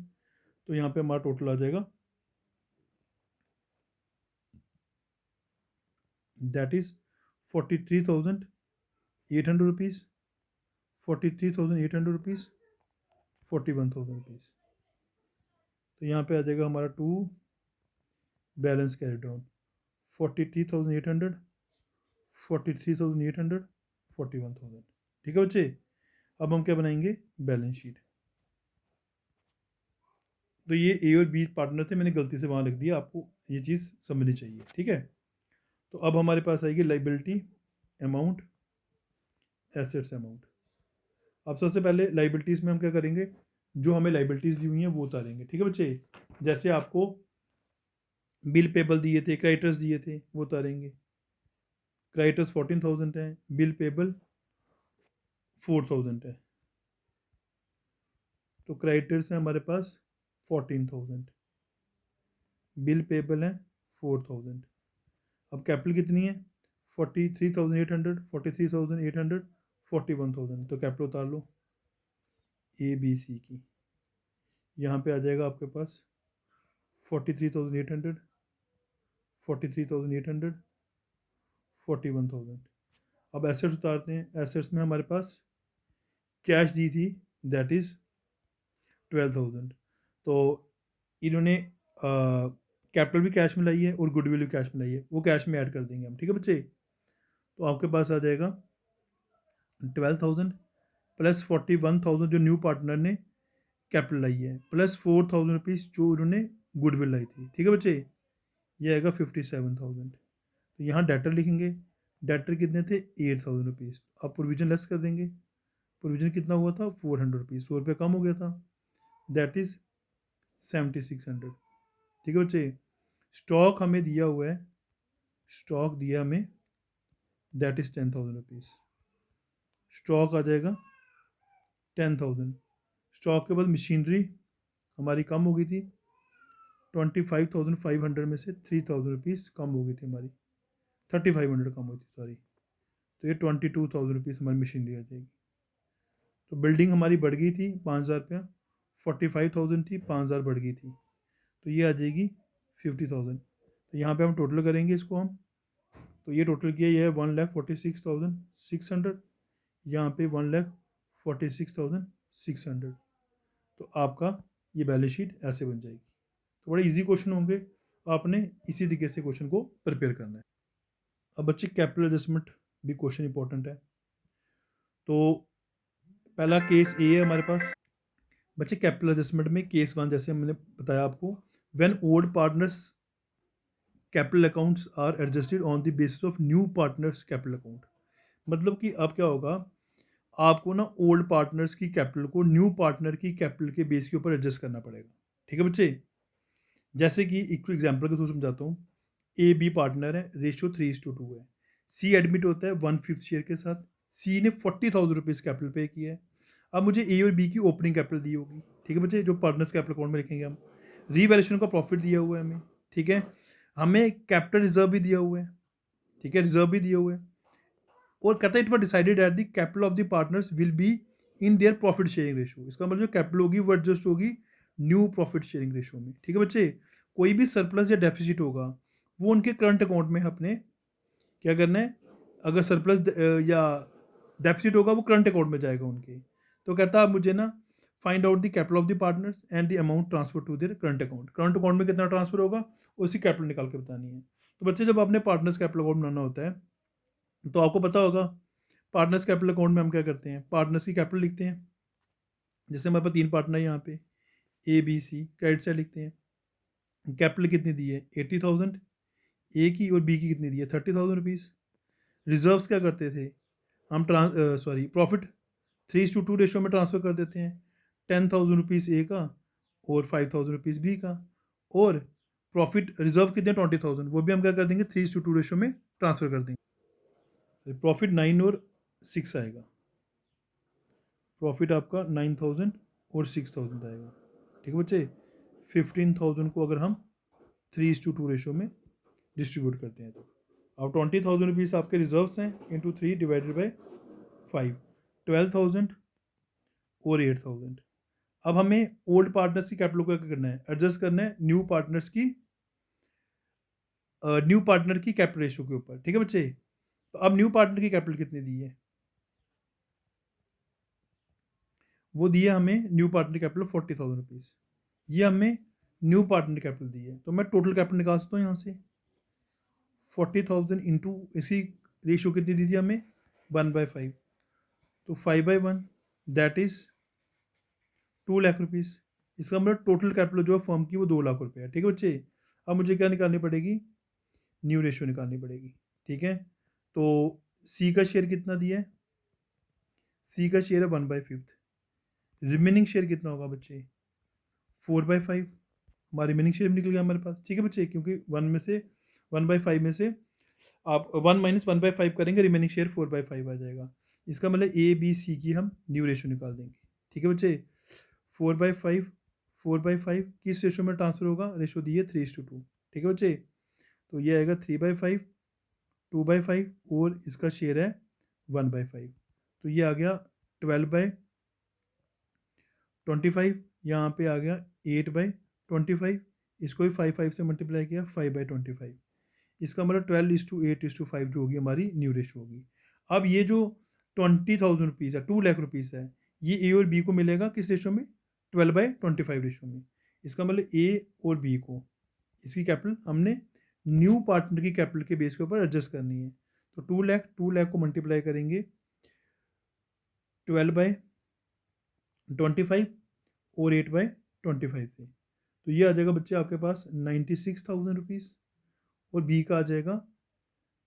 तो यहाँ पे हमारा टोटल आ जाएगा, that is 43,800 rupees 43,800 rupees 41,000 rupees. तो यहाँ पे आ जाएगा हमारा टू बैलेंस कैरी डाउन 43,800 43,800 41,000, ठीक है बच्चे। अब हम क्या बनाएंगे, बैलेंस शीट। तो ये ए और बी पार्टनर थे, मैंने गलती से वहाँ लिख दिया, आपको ये चीज़ समझनी चाहिए, ठीक है। तो अब हमारे पास आएगी लाइबिलिटी अमाउंट, एसेट्स अमाउंट। अब सबसे पहले लाइबिलिटीज़ में हम क्या करेंगे, जो हमें लाइबिलिटीज़ दी हुई हैं वो उतारेंगे, ठीक है बच्चे। जैसे आपको बिल पेबल दिए थे, क्रेडिटर्स दिए थे, वो उतारेंगे। क्रेडिटर्स 14,000 है, बिल पेबल 4,000 है, तो क्रेडिटर्स हैं हमारे पास 14,000, बिल पेबल है 4,000। अब कैपिटल कितनी है, 43,800 43,800 41,000, तो कैपिटल उतार लो ए बी सी की। यहाँ पे आ जाएगा आपके पास 43,800 43,800 41,000। अब एसेट्स उतारते हैं, एसेट्स में हमारे पास कैश दी थी, दैट इज़ 12,000। तो इन्होंने कैपिटल भी कैश में लाई है और गुडविल भी कैश में लाई है, वो कैश में ऐड कर देंगे हम, ठीक है बच्चे। तो आपके पास आ जाएगा 12,000 प्लस 41,000 जो न्यू पार्टनर ने कैपिटल लाई है, प्लस 4,000 रुपीज़ जो उन्होंने गुडविल लाई थी, ठीक है बच्चे। ये आएगा 57,000। तो यहाँ डेटर लिखेंगे, डेटर कितने थे, 8,000 रुपीज़। अब प्रोविजन लेस कर देंगे, प्रोविजन कितना हुआ था, 400 रुपीज़, 100 रुपये कम हो गया था, दैट इज़ 7,600, ठीक है बच्चे। स्टॉक हमें दिया हुआ है, स्टॉक दिया हमें, दैट इज़ 10,000 रुपीज़, स्टॉक आ जाएगा 10,000। स्टॉक के बाद मशीनरी हमारी कम हो गई थी, 25,500 में से 3,000 रुपीज़ कम हो गई थी हमारी, 3,500 कम हुई थी, सॉरी। तो ये 22,000 रुपीज़ हमारी मशीनरी आ जाएगी। तो बिल्डिंग हमारी बढ़ गई थी 5,000 रुपया, 45,000 थी, 5,000 बढ़ गई थी, तो ये आ जाएगी 50,000। तो यहाँ पे हम टोटल करेंगे इसको हम, तो ये टोटल किया, ये है 1,46,600, यहाँ पे 1,46,600। तो आपका ये बैलेंस शीट ऐसे बन जाएगी। तो बड़े इजी क्वेश्चन होंगे, आपने इसी तरीके से क्वेश्चन को प्रिपेयर करना है। अब बच्चे कैपिटल एडजस्टमेंट भी क्वेश्चन इंपॉर्टेंट है। तो पहला केस ए है हमारे पास बच्चे, कैपिटल एडजस्टमेंट में केस 1 जैसे मैंने बताया आपको, when old partners capital accounts are adjusted on the basis of new partners capital account. मतलब कि अब क्या होगा, आपको ना ओल्ड पार्टनर्स की कैपिटल को न्यू पार्टनर की कैपिटल के बेस के ऊपर एडजस्ट करना पड़ेगा। ठीक है बच्चे, जैसे कि एक एग्जाम्पल के थ्रू समझाता हूँ। ए बी पार्टनर है, रेशियो 3:2 है। सी एडमिट होता है 1/5 शेयर के साथ। सी ने 40,000 रुपीज़ कैपिटल पे किया है। अब मुझे ए और बी की ओपनिंग कैपिटल दी होगी। ठीक है बच्चे, जो पार्टनर्स कैपिटल अकाउंट में लिखेंगे हम। रीवैल्यूएशन का प्रॉफिट दिया हुआ है हमें। ठीक है, हमें कैपिटल रिजर्व भी दिया हुआ है। ठीक है, रिजर्व भी दिया हुआ है। और कहता है it was decided at the capital of the partners will be in their profit sharing ratio. इसका मतलब जो कैपिटल होगी वो एडजस्ट होगी न्यू प्रॉफिट शेयरिंग रेशियो में। ठीक है बच्चे, कोई भी सरप्लस या डेफिसिट होगा वो उनके करंट अकाउंट में अपने क्या करना है। अगर सरप्लस या डेफिसिट होगा वो करंट अकाउंट में जाएगा उनके। तो कहता है मुझे ना find out the capital of the partners and the amount transfer to their current account. Current account में कितना ट्रांसफर होगा उसी कैपिटल निकाल के बतानी है। तो बच्चे जब आपने पार्टनर्स कैपिटल अकाउंट बनाना होता है तो आपको पता होगा पार्टनर्स कैपिटल अकाउंट में हम क्या करते हैं, पार्टनर्स की कैपिटल लिखते हैं। जैसे हमारे पास 3 पार्टनर है यहाँ पे, A B C, credit side लिखते हैं। कैपिटल कितनी दी है 80,000 ए की, और बी की कितनी दी है 30,000 रुपीज़। रिजर्व्स क्या करते थे हम, प्रॉफिट 3:2 रेशो में ट्रांसफ़र कर देते हैं। 10,000 रुपीज़ ए का और 5,000 रुपीज़ बी का। और प्रॉफिट रिजर्व कितने 20,000, वो भी हम क्या कर देंगे 3:2 रेशो में ट्रांसफ़र कर देंगे। प्रॉफिट 9 और 6 आएगा। प्रॉफिट आपका 9,000 और 6,000 आएगा। ठीक है बच्चे, 15,000 को अगर हम 3:2 रेशो में डिस्ट्रीब्यूट करते हैं तो अब 20,000 रुपीज़ आपके रिजर्व्स हैं इंटू 3 डिवाइडेड बाई 5, 12,000 और 8,000। अब हमें ओल्ड पार्टनर्स की कैपिटल को क्या करना है, एडजस्ट करना है न्यू पार्टनर्स की न्यू पार्टनर की कैपिटल रेशो के ऊपर। ठीक है बच्चे, तो अब न्यू पार्टनर की कैपिटल कितनी दी है, वो दी है हमें न्यू पार्टनर कैपिटल 40,000 रुपीज़। ये हमें न्यू पार्टनर कैपिटल दी है, तो मैं टोटल कैपिटल निकाल सकता हूँ यहाँ से। 40,000 इंटू इसी रेशियो कितनी दी थी हमें 1/5, तो 5/1 दैट इज़ 2 लाख रुपीज़। इसका मतलब टोटल कैपिटल जो है फर्म की वो 2 लाख रुपये है। ठीक है बच्चे, अब मुझे क्या निकालनी पड़ेगी, न्यू रेशियो निकालनी पड़ेगी। ठीक है, तो सी का शेयर कितना दिया है, सी का शेयर है 1/5। रिमेनिंग शेयर कितना होगा बच्चे 4/5। हमारा रिमेनिंग शेयर भी निकल गया हमारे पास। ठीक है बच्चे, क्योंकि 1/5 में से आप 1 - 1/5 करेंगे, रिमेनिंग शेयर 4/5 आ जाएगा। इसका मतलब ए बी सी की हम न्यू रेशियो निकाल देंगे। ठीक है बच्चे, 4/5 4/5 किस रेशो में ट्रांसफर होगा, रेशो दी है 3:2। ठीक है बच्चे, तो ये आएगा 3/5, 2/5 और इसका शेयर है 1/5। तो ये आ गया 12/25। यहाँ पे आ गया 8/25। इसको भी 5/5 से मल्टीप्लाई किया 5/25। इसका मतलब 12:8:5 जो होगी हमारी न्यू रेशो होगी। अब ये जो 20,000 रुपीज़ है 2 लाख रुपीज़ है, ये ए और बी को मिलेगा किस रेशो में 12/25 रेशो में। इसका मतलब ए और बी को इसकी कैपिटल हमने न्यू पार्टनर की कैपिटल के बेस के ऊपर एडजस्ट करनी है। तो 2 लाख को मल्टीप्लाई करेंगे 12/25 और 8/25 से, तो ये आ जाएगा बच्चे आपके पास 96,000 रुपीज़ और बी का आ जाएगा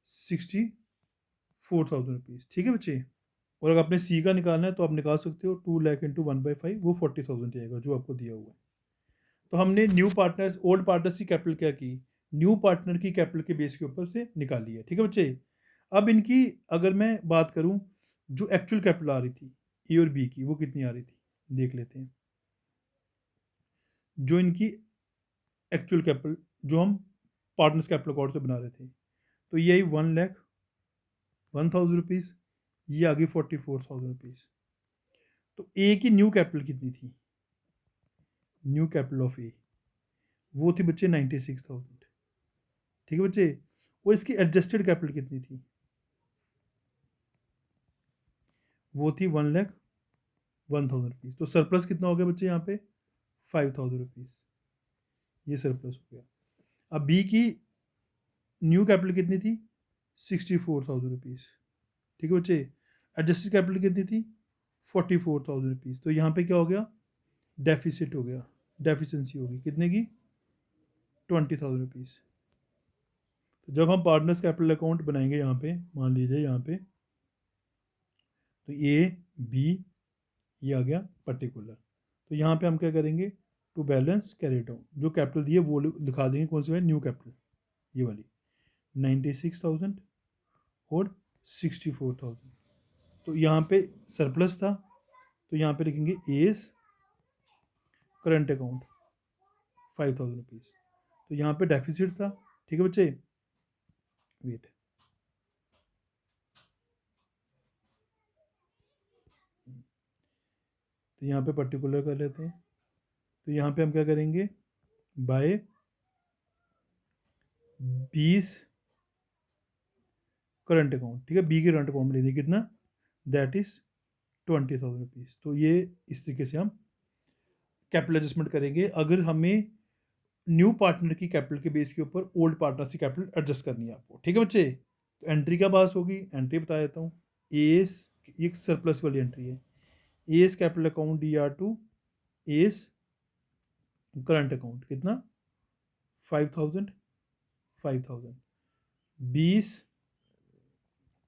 64,000 रुपीज़। ठीक है बच्चे, और अगर आपने सी का निकालना है तो आप निकाल सकते हो 2 लाख इंटू 1/5, वो 40,000 आएगा जो आपको दिया हुआ है। तो हमने न्यू पार्टनर्स ओल्ड पार्टनर्स की कैपिटल क्या की, न्यू पार्टनर की कैपिटल के बेस के ऊपर से निकाली है। ठीक है बच्चे, अब इनकी अगर मैं बात करूं जो एक्चुअल कैपिटल आ रही थी ए और बी की, वो कितनी आ रही थी देख लेते हैं। जो इनकी एक्चुअल कैपिटल जो हम पार्टनर्स कैपिटल अकाउंट से बना रहे थे, तो ये आई 1,01,000 रुपीज़, ये आ गई 44,000 रुपीज़। तो ए की न्यू कैपिटल कितनी थी, न्यू कैपिटल ऑफ ए वो थी बच्चे 96,000। ठीक है बच्चे, और इसकी एडजस्टेड कैपिटल कितनी थी, वो थी 1,01,000 रुपीज़। तो सरप्लस कितना हो गया बच्चे यहाँ पे 5,000 रुपीज़, ये सरप्लस हो गया। अब बी की न्यू कैपिटल कितनी थी 64,000 रुपीज़। ठीक है बच्चे, एडजस्टेड कैपिटल कितनी थी 44,000 रुपीज़। तो यहाँ पे क्या हो गया, डेफिसिट हो गया, डेफिशिएंसी होगी कितने की 20,000 रुपीज़। तो जब हम पार्टनर्स कैपिटल अकाउंट बनाएंगे यहाँ पे, मान लीजिए यहाँ पे, तो ए बी, ये आ गया पर्टिकुलर। तो यहाँ पे हम क्या करेंगे, टू बैलेंस कैरी डाउन, जो कैपिटल दिए वो दिखा देंगे कौन सी है, न्यू कैपिटल ये वाली 96,000 और 64,000। तो यहाँ पे सरप्लस था, तो यहाँ पे लिखेंगे एस करंट अकाउंट 5,000 रुपीज़। तो यहाँ पे डेफिसिट था, ठीक है बच्चे, वेट, तो यहाँ पे पर्टिकुलर कर लेते हैं। तो यहाँ पे हम क्या करेंगे, बाय 20 करंट अकाउंट, ठीक है, बी के करंट अकाउंट में ले दिए कितना, दैट इज 20,000 रुपीज़। तो ये इस तरीके से हम कैपिटल एडजस्टमेंट करेंगे अगर हमें न्यू पार्टनर की कैपिटल के बेस के ऊपर ओल्ड पार्टनर की कैपिटल एडजस्ट करनी है आपको, ठीक है बच्चे। तो एंट्री क्या पास होगी, एंट्री बता देता हूँ, एस, ये सरप्लस वाली एंट्री है, S capital account DR2 S current account कितना 5,000 5,000, 20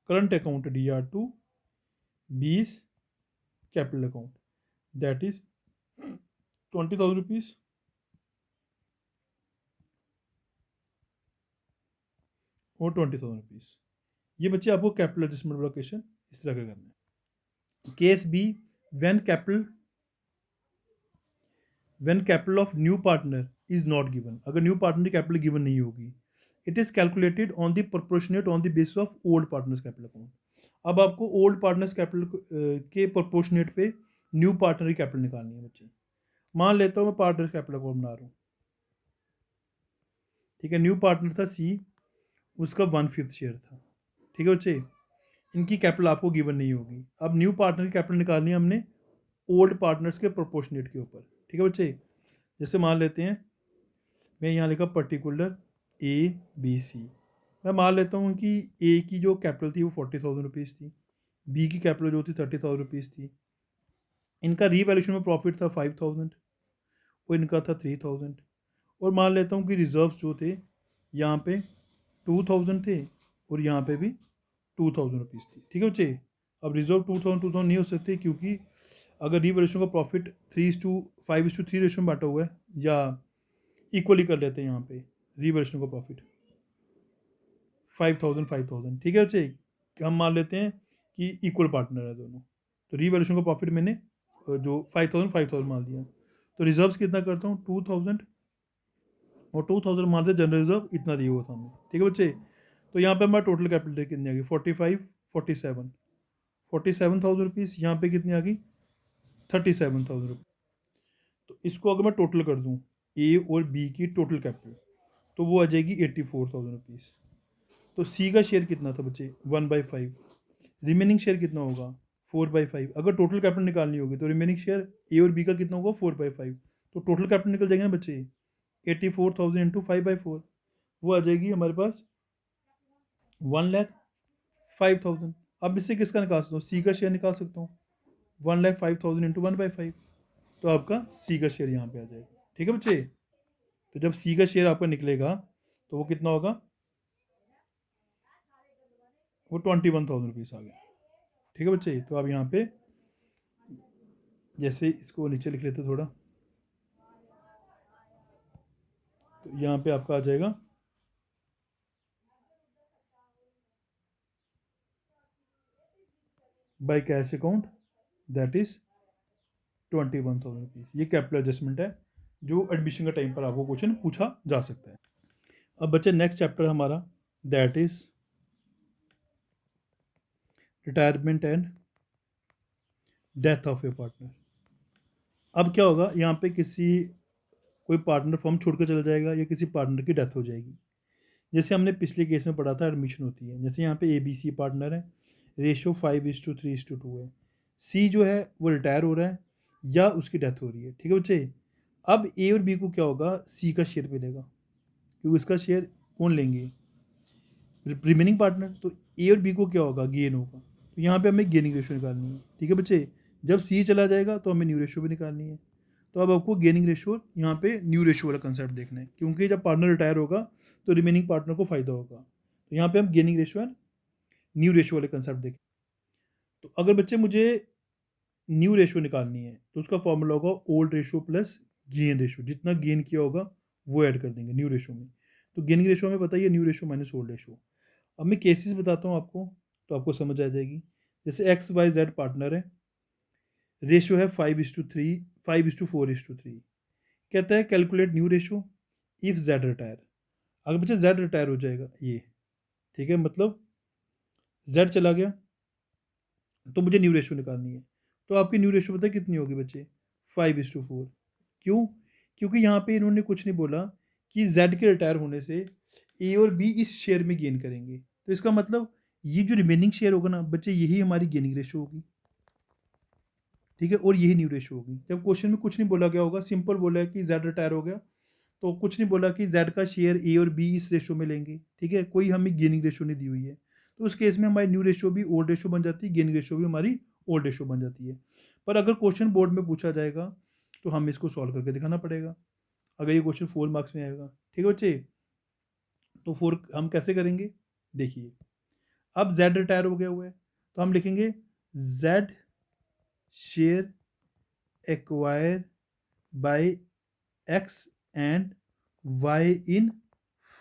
current account DR2 20 capital account that is 20,000 rupees और 20,000 रुपीज़। ये बच्चे आपको कैपिटल एडजस्टमेंट लोकेशन इस तरह का करना है। Case B, when capital of new partner is not given, अगर न्यू पार्टनर की कैपिटल गिवन नहीं होगी, it is calculated on the proportionate on the basis of old partners capital account. अब आपको ओल्ड पार्टनर्स कैपिटल के प्रोपोर्शनेट पे न्यू पार्टनर की कैपिटल निकालनी है बच्चे। मान लेता हूँ मैं पार्टनर्स कैपिटल अकाउंट बना रहा हूँ, ठीक है, न्यू पार्टनर था सी, उसका 1/5 शेयर था, ठीक है बच्चे, इनकी कैपिटल आपको गिवन नहीं होगी। अब न्यू पार्टनर की कैपिटल निकालनी है हमने ओल्ड पार्टनर्स के प्रोपोर्शनेट के ऊपर, ठीक है बच्चे। जैसे मान लेते हैं, मैं यहाँ लिखा पर्टिकुलर ABC, मैं मान लेता हूँ कि ए की जो कैपिटल थी वो 40,000 रुपीज़ थी, बी की कैपिटल जो थी 30,000 रुपीज़ थी, इनका रीवैल्यूशन में प्रॉफिट था 5,000 और इनका था 3,000, और मान लेता हूँ कि रिजर्व्स जो थे यहाँ पे 2,000 थे और यहाँ पे भी 2,000 रुपीज़ थी, ठीक है बच्चे। अब रिजर्व 2,000 नहीं हो सकते क्योंकि अगर रीवैल्यूशन का प्रॉफिट 3:5:3 रेशो में बांटा हुआ है, या इक्वली कर लेते हैं यहाँ पे रीवैल्यूशन का प्रॉफिट 5,000, ठीक है बच्चे, हम मान लेते हैं कि इक्वल पार्टनर है दोनों, तो रीवैल्यूशन का प्रॉफिट मैंने जो 5,000 मान दिया। तो रिजर्व्स कितना करता हूँ 2,000 और 2,000 मान से जनरल रिजर्व इतना दिया हुआ था हमें, ठीक है बच्चे। तो यहाँ पे हमारा टोटल कैपिटल कितनी आ गई 47,000 रुपीज़, यहाँ पे कितनी आ गई 37,000 रुपीज़। तो इसको अगर मैं टोटल कर दूँ ए और बी की टोटल कैपिटल, तो वो आ जाएगी 84,000 रुपीज़। तो सी का शेयर कितना था बच्चे 1/5, रिमेनिंग शेयर कितना होगा 4/5। अगर टोटल कैपिटल निकालनी होगी तो रिमेनिंग शेयर ए और बी का कितना होगा 4/5, तो टोटल कैपिटल निकल जाएंगे ना बच्चे 84,000 इंटू 5/4, वो आ जाएगी हमारे पास 1,05,000। अब इससे किसका निकाल सकता हूँ, सी का शेयर निकाल सकता हूँ 1,05,000 इंटू 1/5, तो आपका सी का शेयर यहाँ पे आ जाएगा, ठीक है बच्चे। तो जब सी का शेयर आपका निकलेगा तो वो कितना होगा, वो 21,000 रुपीज़ आ गया, ठीक है बच्चे। तो अब यहाँ पे जैसे इसको नीचे लिख लेते थोड़ा, तो यहाँ पे आपका आ जाएगा bye cash account that is 21,000 rupees. ये कैपिटल एडजस्टमेंट है जो एडमिशन के टाइम पर आपको क्वेश्चन पूछा जा सकता है। अब बच्चे नेक्स्ट चैप्टर हमारा that is retirement and death of A partner. अब क्या होगा, यहाँ पे कोई पार्टनर फॉर्म छोड़कर चला जाएगा या किसी पार्टनर की डेथ हो जाएगी। जैसे हमने पिछले केस में पढ़ा था एडमिशन होती है, जैसे यहाँ पे ABC पार्टनर है, रेशो 5:3:2 है, सी जो है वो रिटायर हो रहा है या उसकी डेथ हो रही है, ठीक है बच्चे। अब ए और बी को क्या होगा, सी का शेयर मिलेगा क्योंकि इसका शेयर कौन लेंगे, रिमेनिंग पार्टनर। तो ए और बी को क्या होगा, गेन होगा। तो यहाँ पे हमें गेनिंग रेशो निकालनी है, ठीक है बच्चे। जब सी चला जाएगा तो हमें न्यू रेशो भी निकालनी है। तो अब आपको गेनिंग रेशो यहाँ पे न्यू रेशो वाला कंसेप्ट देखना है, क्योंकि जब पार्टनर रिटायर होगा तो रिमेनिंग पार्टनर को फायदा होगा। तो यहाँ पे हम gaining ratio and new ratio वाले कंसेप्ट देखें। तो अगर बच्चे मुझे न्यू रेशो निकालनी है तो उसका फॉर्मूला होगा old ratio plus gain ratio, जितना गेन किया होगा वो ऐड कर देंगे न्यू रेशो में। तो गेनिंग रेशो में बताइए new ratio minus old ratio. अब मैं केसेस बताता हूँ आपको, तो आपको समझ आ जाएगी। जैसे एक्स वाई जेड पार्टनर है, रेशो है 5:3, 5:4:3। कहता है calculate new ratio if Z retire. अगर बच्चे जेड रिटायर हो जाएगा ये, ठीक है, मतलब जेड चला गया तो मुझे न्यू रेशो निकालनी है। तो आपकी न्यू रेशो पता है कितनी होगी बच्चे? 5:4। क्यों? क्योंकि यहाँ पे इन्होंने कुछ नहीं बोला कि जेड के रिटायर होने से ए और बी इस शेयर में गेन करेंगे। तो इसका मतलब ये जो रिमेनिंग शेयर होगा ना बच्चे, यही हमारी गेनिंग रेशो होगी, ठीक है, और यही न्यू रेशो होगी। जब क्वेश्चन में कुछ नहीं बोला गया होगा, सिंपल बोला है कि जेड रिटायर हो गया, तो कुछ नहीं बोला कि जेड का शेयर ए और बी इस रेशो में लेंगे, ठीक है, कोई हमें गेनिंग रेशो नहीं दी हुई है। तो उस केस में हमारी न्यू रेशो भी ओल्ड रेशो बन जाती है, गेनिंग रेशो भी हमारी ओल्ड रेशो बन जाती है। पर अगर क्वेश्चन बोर्ड में पूछा जाएगा तो हमें इसको सॉल्व करके दिखाना पड़ेगा, अगर ये क्वेश्चन 4 मार्क्स में आएगा, ठीक है बच्चे। तो 4 हम कैसे करेंगे, देखिए, अब जेड रिटायर हो गया हुआ है तो हम लिखेंगे Z share acquire by X and Y in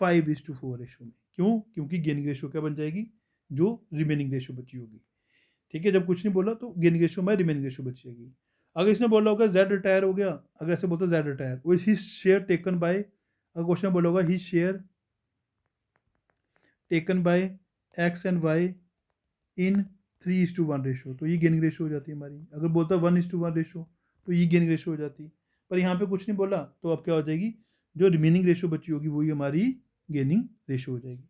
5:4 ratio में। क्यों? क्योंकि गेनिंग रेशो क्या बन जाएगी, जो रिमेनिंग रेशो बची होगी, ठीक है। जब कुछ नहीं बोला तो गेनिंग रेशो में रिमेनिंग रेशो बची जाएगी। अगर इसने बोला होगा जेड रिटायर हो गया, अगर ऐसे बोलता जेड रिटायर, वो हिज शेयर टेकन बाय, अगर क्वेश्चन बोला होगा his share taken by X and Y in 3:1 ratio, तो ये गेनिंग रेशो हो जाती है हमारी। अगर बोलता 1:1 रेशो तो ये गेनिंग रेशो हो जाती। पर यहाँ पे कुछ नहीं बोला तो अब क्या हो जाएगी, जो रिमेनिंग रेशो बची होगी वही हमारी गेनिंग रेशो हो जाएगी।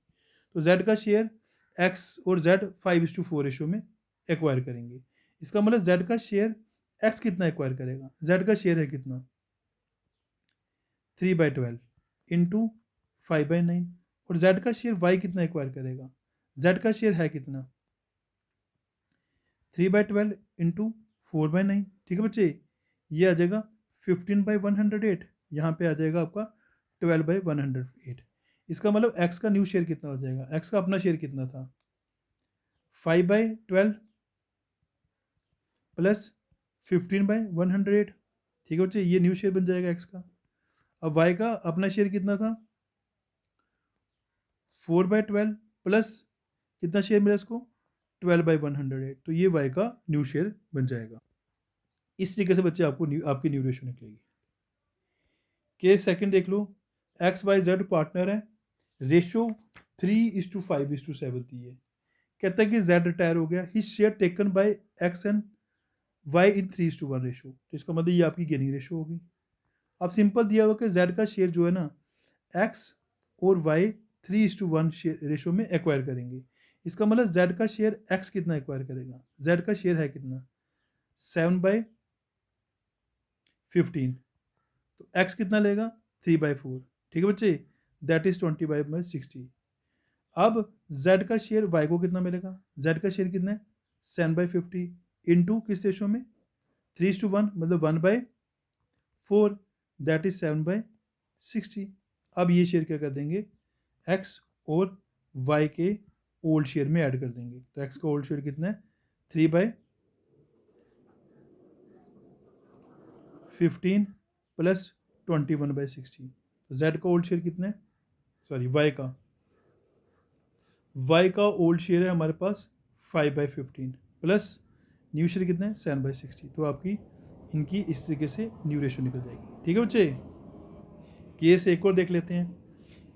तो जेड का शेयर एक्स और जेड 5:4 रेशो में एक्वायर करेंगे। इसका मतलब जेड का शेयर एक्स कितना एक्वायर करेगा, जेड का शेयर है कितना 3/12 इंटू 5/9, और जेड का शेयर वाई कितना एक्वायर करेगा, जेड का शेयर है कितना 3/12 इंटू 4/9, ठीक है बच्चे। ये आ जाएगा 15/108, यहाँ पे आ जाएगा आपका 12/108। इसका मतलब एक्स का न्यू शेयर कितना हो जाएगा, एक्स का अपना शेयर कितना था 5/12 प्लस 15/108, ठीक है बच्चे, ये न्यू शेयर बन जाएगा एक्स का। अब वाई का अपना शेयर कितना था 4/12 प्लस कितना शेयर मिला इसको 12/108, तो ये वाई का न्यू शेयर बन जाएगा। इस तरीके से बच्चे आपको आपकी न्यू रेशो निकलेगी। केस सेकंड देख लो, एक्स वाई जेड पार्टनर है, रेशो 3:5:7 दी है। कहता है कि जेड रिटायर हो गया, his share taken by X and Y in 3:1 ratio, तो इसका मतलब ये आपकी गेनिंग रेशो होगी। अब सिंपल दिया हुआ कि जेड का शेयर जो है ना एक्स और वाई 3:1 रेशो में एक्वायर करेंगे। इसका मतलब जेड का शेयर एक्स कितना एक्वायर करेगा, जेड का शेयर है कितना 7/15, तो एक्स कितना लेगा 3/4, ठीक है बच्चे, दैट इज 20/60। अब जेड का शेयर वाई को कितना मिलेगा, जेड का शेयर कितना है 7/50 इंटू किस रेशो में 3:1, मतलब 1/4, दैट इज 7/60। अब ये शेयर क्या कर देंगे, एक्स और वाई के ओल्ड शेयर में ऐड कर देंगे। तो एक्स का ओल्ड शेयर कितना है 3/15 प्लस 21/60। तो जेड का ओल्ड शेयर कितना है, सॉरी वाई का ओल्ड शेयर है हमारे पास 5/15 प्लस न्यू शेयर कितना है 7/60। तो आपकी इनकी इस तरीके से न्यू रेशो निकल जाएगी, ठीक है बच्चे। केस एक और देख लेते हैं।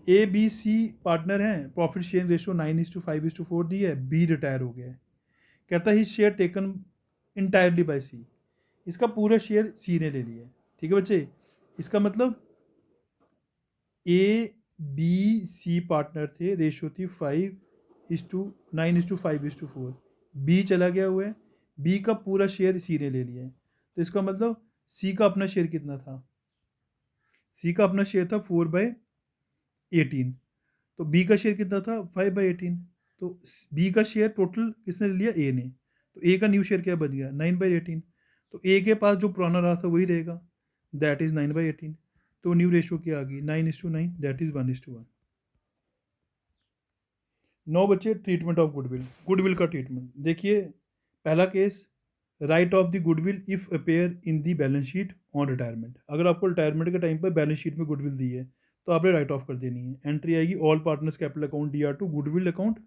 ए बी सी पार्टनर हैं, प्रॉफिट शेयरिंग रेशो 9:5:4 दी है, बी रिटायर हो गया है। कहता है ही शेयर टेकन इंटायरली बाय सी, इसका पूरा शेयर सी ने ले लिया है, ठीक है बच्चे। इसका मतलब ए बी सी पार्टनर थे, रेशो थी 5:9:5:4, बी चला गया हुआ है, बी का पूरा शेयर सी ने ले लिया है। तो इसका मतलब सी का अपना शेयर कितना था, सी का अपना शेयर था 4/18, तो बी का शेयर कितना था 5/18। तो बी का शेयर टोटल किसने ले लिया, ए ने, तो ए का न्यू शेयर क्या बन गया 9/18। तो ए के पास जो पुराना रहा था वही रहेगा, दैट इज 9/18। तो न्यू रेशो क्या आ गई 9:9, दैट इज 1:1। 9 बच्चे ट्रीटमेंट ऑफ गुडविल, गुडविल का ट्रीटमेंट देखिए। पहला case, right of the goodwill if appear in the balance sheet on retirement. अगर आपको रिटायरमेंट के टाइम पर बैलेंस शीट में गुडविल दी है तो आपने राइट ऑफ कर देनी है। एंट्री आएगी all partners capital account D R to goodwill account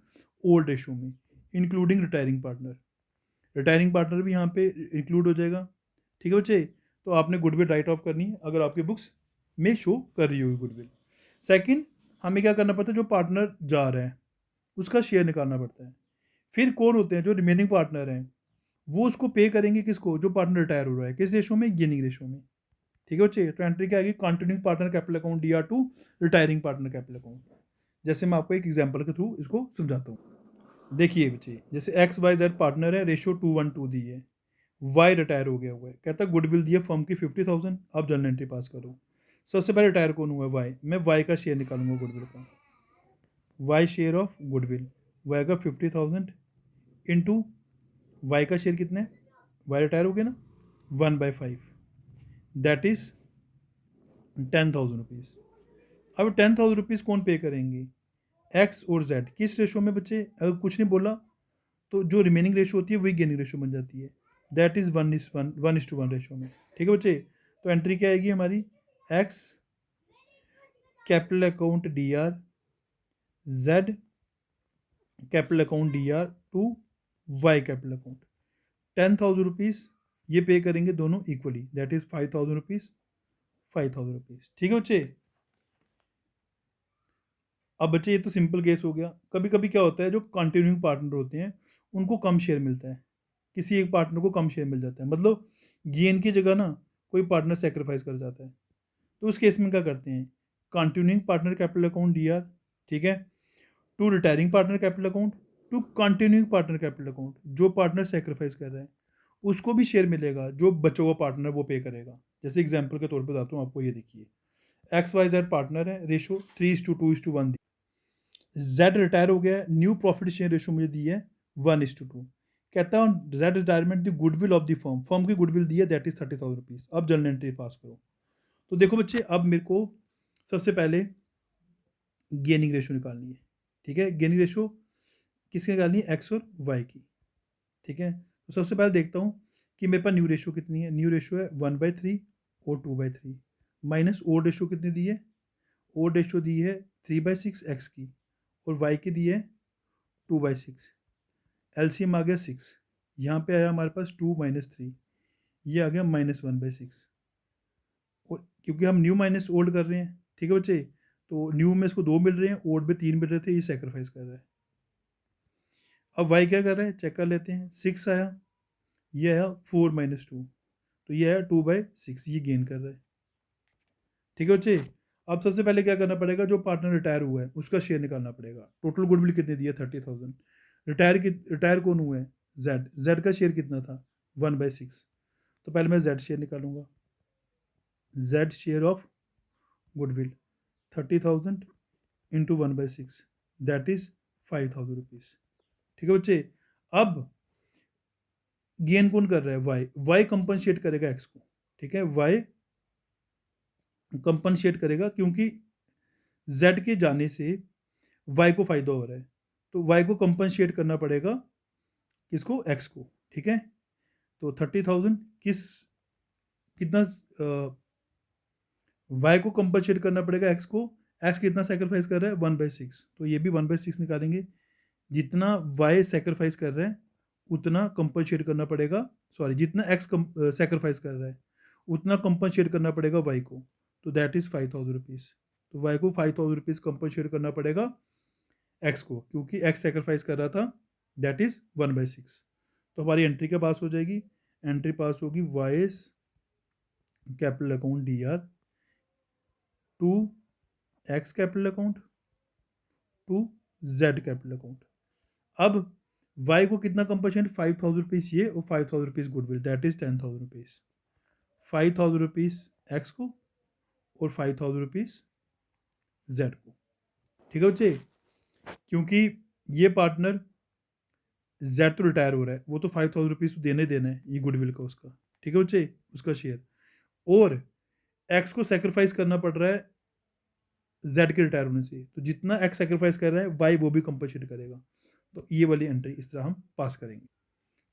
old ratio में, including retiring partner. Retiring partner भी यहाँ पे इंक्लूड हो जाएगा। ठीक है बच्चे, तो आपने गुडविल राइट ऑफ करनी है अगर आपकी बुक्स में शो कर रही होगी गुडविल। सेकंड, हमें क्या करना पड़ता है, जो पार्टनर जा रहा है उसका शेयर निकालना पड़ता है। फिर कौन होते हैं जो रिमेनिंग पार्टनर हैं, वो उसको पे करेंगे किसको, जो पार्टनर रिटायर हो रहा है, किस रेशो में, गेनिंग रेशो में। ठीक है बच्चे, तो एंट्री क्या आएगी, continuing partner capital account D R to retiring partner capital account. जैसे मैं आपको एक एग्जांपल के थ्रू इसको समझाता हूँ। देखिए बच्चे, जैसे एक्स वाई जेड पार्टनर है, रेशो 2:1 दी है, वाई रिटायर हो गया हुआ है, कहता है गुडविल दी है फर्म की 50,000, अब जर्नल एंट्री पास करो। सबसे पहले रिटायर कौन हुआ है, वाई, मैं वाई का शेयर निकालूंगा गुडविल का, Y share of goodwill, Y का 50,000 इंटू वाई का शेयर कितने, वाई रिटायर हो गया ना, 1/5, दैट इज 10,000 रुपीज़। अब 10,000 रुपीज़ कौन पे करेंगे, एक्स और जेड। किस रेशो में बच्चे, अगर कुछ नहीं बोला तो जो रिमेनिंग रेशो होती है वही गेनिंग रेशो बन जाती है, दैट इज़ 1:1 रेशो में। ठीक है बच्चे, तो एंट्री क्या आएगी हमारी, X capital account D R, Z capital account D R to Y capital account. 10,000 rupees ये पे करेंगे दोनों equally, that is 5,000 rupees, 5,000 rupees. ठीक है बच्चे। अब बच्चे ये तो सिंपल केस हो गया। कभी कभी क्या होता है, जो कंटिन्यूइंग पार्टनर होते हैं उनको कम शेयर मिलता है, किसी एक पार्टनर को कम शेयर मिल जाता है, मतलब गेन की जगह ना कोई पार्टनर सेक्रीफाइस कर जाता है। तो उस केस में क्या करते हैं, continuing partner capital account D R, ठीक है, to retiring partner capital account to continuing partner capital account. जो पार्टनर सेक्रीफाइस कर रहा है उसको भी शेयर मिलेगा, जो बचा हुआ पार्टनर वो पे करेगा। जैसे एग्जाम्पल के तौर पर बताता हूँ आपको, ये देखिए एक्स वाई जेड पार्टनर है, रेशो 3:2:1। जेड रिटायर हो गया है, न्यू प्रॉफिट शेयर रेशो मुझे दी है 1:2। कहता हूँ Z retirement the goodwill of the firm, firm की गुडविल दी है दैट इज 30,000 रुपीज़। अब जर्नल एंट्री पास करो। तो देखो बच्चे, अब मेरे को सबसे पहले गेनिंग रेशो निकालनी है। ठीक है, गेनिंग रेशो किसकी निकालनी है, एक्स और वाई की। ठीक है, तो सबसे पहले देखता हूँ कि मेरे पास न्यू रेशो कितनी है। न्यू रेशो है 1/3 और 2/3, माइनस ओल्ड रेशो कितनी दी है, ओल्ड रेशो दी है 3/6 एक्स की, और वाई की दी है 2/6। एलसीएम आ गया 6, यहाँ पे आया हमारे पास 2 - 3, ये आ गया -1/6। और क्योंकि हम न्यू माइनस ओल्ड कर रहे हैं, ठीक है बच्चे, तो न्यू में इसको 2 मिल रहे हैं, ओल्ड में 3 मिल रहे थे, ये सेक्रीफाइस कर रहा है। अब वाई क्या कर रहा है, चेक कर लेते हैं। 6 आया, ये आया 4 - 2, तो ये आया 2/6, ये गेन कर रहा है। ठीक है बच्चे, अब सबसे पहले क्या करना पड़ेगा, जो पार्टनर रिटायर हुआ है उसका शेयर निकालना पड़ेगा। टोटल गुडविल कितने दिया, 30,000। रिटायर कौन हुआ है, जेड, जेड का शेयर कितना था, 1/6। तो पहले मैं जेड शेयर निकालूंगा, Z share of goodwill 30,000 into 1/6, that is 5,000 rupees. ठीक है बच्चे, अब गेन कौन कर रहा है, वाई, वाई कंपनसेट करेगा एक्स को। ठीक है, वाई कंपनसेट करेगा, क्योंकि जेड के जाने से वाई को फायदा हो रहा है, तो वाई को कंपनसेट करना पड़ेगा, किसको, एक्स को। ठीक है, तो 30,000 किस, कितना, वाई को कंपनसेट करना पड़ेगा एक्स को, एक्स कितना सेक्रीफाइस कर रहा है, 1/6, तो ये भी 1/6 निकालेंगे। जितना वाई सेक्रीफाइस कर रहा है उतना कंपनसेट करना पड़ेगा, सॉरी, जितना एक्स सेक्रीफाइस कर रहा है उतना कंपनसेट करना पड़ेगा वाई को, तो दैट इज़ 5,000 रुपीज़। तो वाई को 5,000 रुपीज़ कंपनसेट करना पड़ेगा एक्स को, क्योंकि एक्स सेक्रीफाइस कर रहा था, दैट इज़ 1/6। तो हमारी एंट्री क्या पास हो जाएगी, एंट्री पास होगी Y capital account D R to X capital account to Z capital account. अब वाई को कितना कंपनसेट, 5,000 रुपीज़ ये और 5,000 rupees goodwill, that is 10,000 rupees. 5,000 rupees X को और 5,000 रुपीज़ जेड को। ठीक है बच्चे, क्योंकि ये पार्टनर जेड तो रिटायर हो रहा है, वो तो 5,000 रुपीज़ तो देने देना है, ये गुडविल का उसका। ठीक है बच्चे, उसका शेयर, और एक्स को सेक्रीफाइस करना पड़ रहा है जेड के रिटायर होने से, तो जितना एक्स सेक्रीफाइस कर रहा है वाई वो भी कंपनसेट करेगा। तो ये वाली एंट्री इस तरह हम पास करेंगे।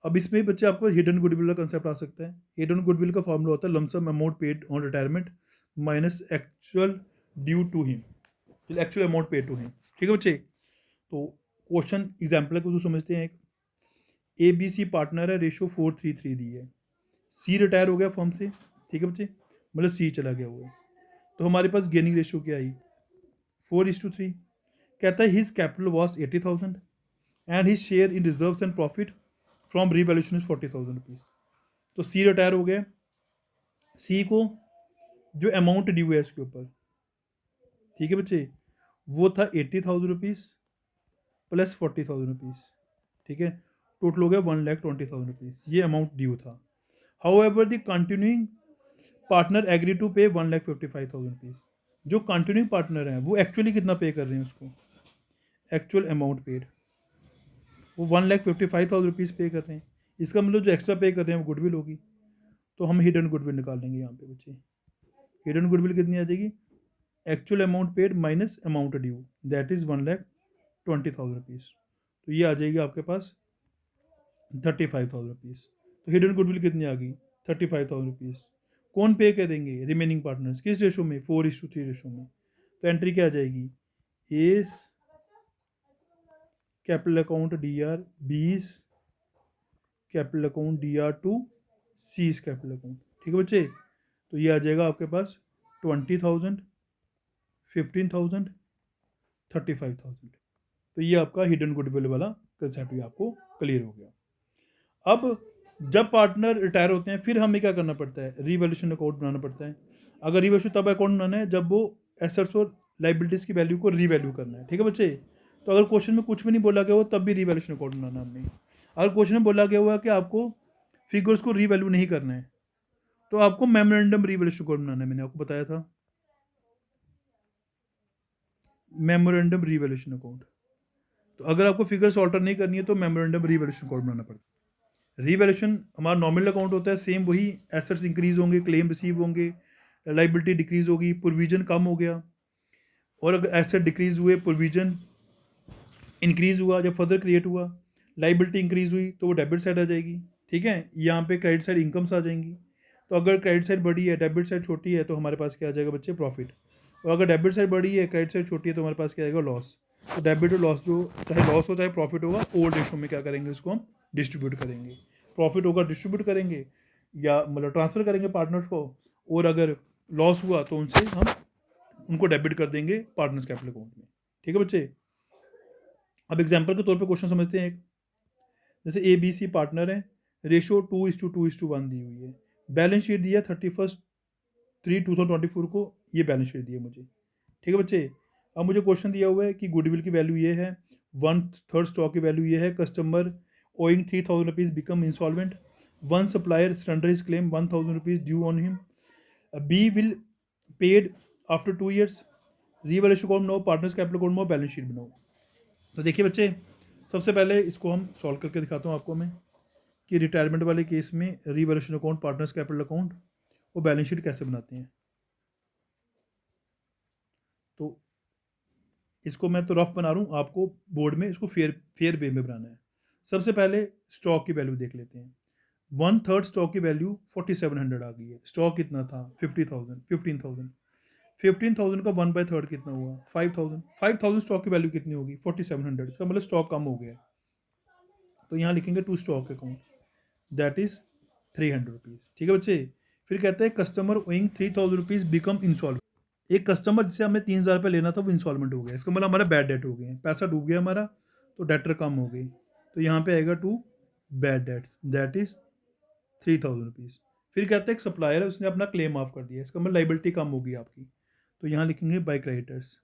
अब इसमें बच्चे आपको हिडन गुडविल का कंसेप्ट आ सकता है। हिडन गुडविल का फॉर्मूला होता है lump sum amount paid on retirement minus actual due to him, actual amount paid to him. ठीक है बच्चे, तो क्वेश्चन एग्जाम्पल को तो समझते हैं। एक ए बी सी पार्टनर है, रेशो 4:3:3 दी है। सी रिटायर हो गया फर्म से, ठीक है बच्चे, मतलब सी चला गया हुआ है, तो हमारे पास गेनिंग रेशियो क्या आई, 4:3। कहता है his capital was 80,000 and his share in reserves and profit from revaluation is 40,000 rupees. तो सी रिटायर हो गया, सी को जो अमाउंट ड्यू है इसके ऊपर, ठीक है बच्चे, वो था 80,000 रुपीज़ प्लस 40,000 रुपीज़, ठीक है, टोटल हो गया 1,20,000 रुपीज़, ये अमाउंट ड्यू था। However the continuing partner agree to pay 1,55,000 rupees. जो कंटिन्यूइंग पार्टनर हैं वो एक्चुअली कितना पे कर रहे हैं उसको, एक्चुअल अमाउंट पेड वो 1,55,000 रुपीज़ पे कर रहे हैं। इसका मतलब जो एक्स्ट्रा पे कर रहे हैं वो गुडविल होगी, तो हम हिडन गुडविल निकाल लेंगे यहाँ पे बच्चे। हिडन गुडविल कितनी आ जाएगी, actual amount paid minus amount due, that is 1,20,000 rupees. तो ये आ जाएगी आपके पास 35,000 रुपीज़। तो हिडन गुडविल कितनी आ गई, 35,000 रुपीज़। कौन पे करेंगे, रिमेनिंग पार्टनर्स, किस रेशो में, 4:3 रेशो में। तो एंट्री क्या आ जाएगी, एस कैपिटल अकाउंट DR, बीस capital account DR2, seize capital account. ठीक है बच्चे, तो ये आ जाएगा आपके पास 20,000, 15,000, 35,000। तो ये आपका हिडन गुडविल वाला कंसेप्ट भी आपको क्लियर हो गया। अब जब पार्टनर रिटायर होते हैं फिर हमें क्या करना पड़ता है, रीवैल्यूएशन अकाउंट बनाना पड़ता है। अगर रीवैल्यूएशन तब अकाउंट बनाना है जब वो एसेट्स और लाइबिलिटीज़ की वैल्यू को रीवैल्यू करना है। ठीक है बच्चे, तो अगर क्वेश्चन में कुछ भी नहीं बोला गया हो तब भी रीवैल्यूएशन अकाउंट बनाना हमने। अगर क्वेश्चन में बोला गया हुआ है कि आपको फिगर्स को रीवैल्यू नहीं करना है तो आपको मेमोरेंडम रीवैल्यूएशन अकाउंट बनाना है, मैंने आपको बताया था मेमोरेंडम रीवैल्यूएशन अकाउंट। तो अगर आपको फिगर्स ऑल्टर नहीं करनी है तो मेमोरेंडम रीवैल्यूएशन अकाउंट बनाना पड़ता है। रीवैल्यूएशन हमारा नॉमिनल अकाउंट होता है, सेम वही, एसेट्स इंक्रीज होंगे, क्लेम रिसीव होंगे, लाइबिलिटी डिक्रीज होगी, प्रोविजन कम हो गया, और अगर एसेट डिक्रीज हुए, प्रोविजन इंक्रीज हुआ, जब फर्दर क्रिएट हुआ, लाइबिलिटी इंक्रीज हुई तो वो डेबिट साइड आ जाएगी। ठीक है, यहाँ पे क्रेडिट साइड इनकम्स आ जाएंगी। तो अगर क्रेडिट साइड बड़ी है, डेबिट साइड छोटी है, तो हमारे पास क्या आ जाएगा बच्चे, प्रॉफिट। और अगर डेबिट साइड बड़ी है, क्रेडिट साइड छोटी है, तो हमारे पास क्या आएगा, लॉस। तो डेबिट और लॉस, जो चाहे लॉस हो चाहे प्रॉफिट होगा, ओल्ड रेशो में क्या करेंगे, उसको हम डिस्ट्रीब्यूट करेंगे। प्रॉफिट होगा डिस्ट्रीब्यूट करेंगे या मतलब ट्रांसफर करेंगे पार्टनर्स को, और अगर लॉस हुआ तो उनसे हम उनको डेबिट कर देंगे पार्टनर्स कैपिटल अकाउंट में। ठीक है बच्चे, अब एग्जाम्पल के तौर पे क्वेश्चन समझते हैं। एक जैसे ABC पार्टनर है, रेशो 2:2:1 दी हुई है, बैलेंस शीट दिया 31/3/2024 को, ये बैलेंस शीट दी है मुझे। ठीक है बच्चे, अब मुझे क्वेश्चन दिया हुआ है कि गुडविल की वैल्यू ये है, 1/3 स्टॉक की वैल्यू ये है, customer owing 3,000 rupees become insolvent, one supplier surrender his claim 1,000 rupees due on him, B will paid after 2 years, revaluation account बनाओ, पार्टनर्स कैपिटल अकाउंट बनाओ, बैलेंस शीट बनाओ। तो देखिए बच्चे, सबसे पहले इसको हम सॉल्व करके दिखाता हूँ आपको मैं, कि रिटायरमेंट वाले केस में revaluation account, partners capital account और बैलेंस शीट कैसे बनाते हैं। तो इसको मैं तो रफ बना रहा हूँ, आपको बोर्ड में इसको फेयर वे में बनाना है। सबसे पहले स्टॉक की वैल्यू देख लेते हैं। 1/3 स्टॉक की वैल्यू 4,700 आ गई है। स्टॉक कितना था, 50,000, 15,000, 15,000 का 1/3 कितना हुआ, 5,000। 5,000 स्टॉक की वैल्यू कितनी होगी, 4,700। इसका मतलब स्टॉक कम हो गया है। तो यहाँ लिखेंगे to stock account, that is 300 rupees. ठीक है बच्चे, फिर कहते हैं customer owing 3,000 rupees become insolvent. एक कस्टमर जिसे हमें 3,000 रुपये लेना था वो इंसॉल्वेंट हो गया, इसका मतलब हमारा बैड डेट हो गया, पैसा डूब गया हमारा, तो डेटर कम हो गई। तो यहाँ पे आएगा to bad debts, that is 3,000 rupees. फिर कहते हैं एक सप्लायर है, उसने अपना क्लेम माफ कर दिया, इसका मतलब लाइबिलिटी कम होगी आपकी, तो यहाँ लिखेंगे बाय क्रेडिटर्स।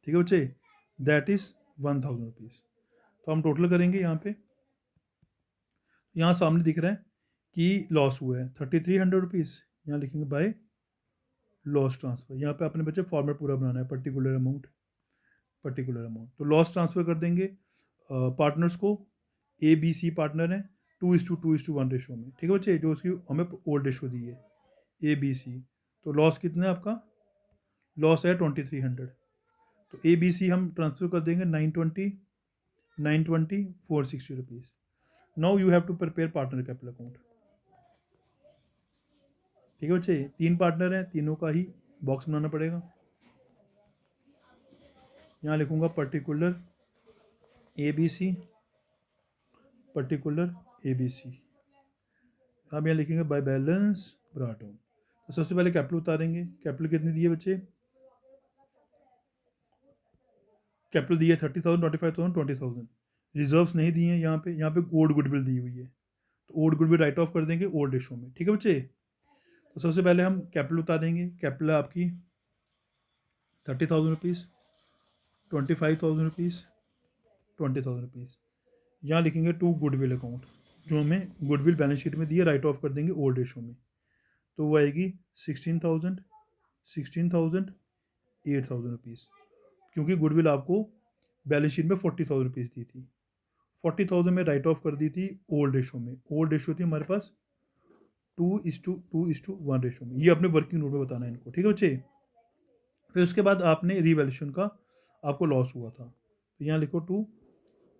ठीक है बच्चे, दैट इज 1,000 रुपीज़। तो हम टोटल करेंगे यहाँ पे, यहाँ सामने दिख रहा है कि लॉस हुआ है 3,300 रुपीज़, यहाँ लिखेंगे बाय लॉस ट्रांसफ़र। यहाँ पे अपने बच्चे फॉर्मेट पूरा बनाना है, पर्टिकुलर अमाउंट, पर्टिकुलर अमाउंट। तो लॉस ट्रांसफ़र कर देंगे पार्टनर्स को, ABC पार्टनर है, 2:2:1 रेशो में। ठीक है बच्चे, जो उसकी हमें ओल्ड रेशो दी है ABC, तो लॉस कितना है आपका, लॉस है 2300। तो ए बी सी हम ट्रांसफर कर देंगे 920 460 rupees. Now you have to prepare partner capital account. ठीक है बच्चे, 3 पार्टनर हैं, तीनों का ही बॉक्स बनाना पड़ेगा। यहाँ लिखूंगा particular A B C, particular A B C. अब यहाँ लिखेंगे बाय बैलेंस ब्रॉट डाउन। तो सबसे पहले कैपिटल उतारेंगे। कैपिटल कितनी दी है बच्चे, कैपिटल दी है 30,000, 25,000, 20,000। रिजर्व्स नहीं दिए हैं यहाँ पे ओल्ड गुडविल दी हुई है, तो ओल्ड गुडविल राइट ऑफ कर देंगे ओल्ड रेशो में। ठीक है बच्चे, तो सबसे पहले हम कैपिटल उतारेंगे। कैपिटल है आपकी 30,000 रुपीज़, 25,000 रुपीज़, 20,000 रुपीज़। यहाँ लिखेंगे टू गुडविल अकाउंट, जो हमें गुडविल बैलेंस शीट में दिए, राइट ऑफ कर देंगे ओल्ड रेशो में। तो वो आएगी 16,000, 16,000, 8,000 रुपीज़, क्योंकि गुडविल आपको बैलेंस शीट में 40,000 रुपीज़ दी थी। 40,000 में राइट ऑफ कर दी थी ओल्ड रेशो में। ओल्ड रेशो थी हमारे पास 2:1 रेशो में। ये अपने वर्किंग नोट में बताना है इनको। ठीक है बच्चे, फिर उसके बाद आपने रीवैल्यूशन का आपको लॉस हुआ था, तो यहाँ लिखो टू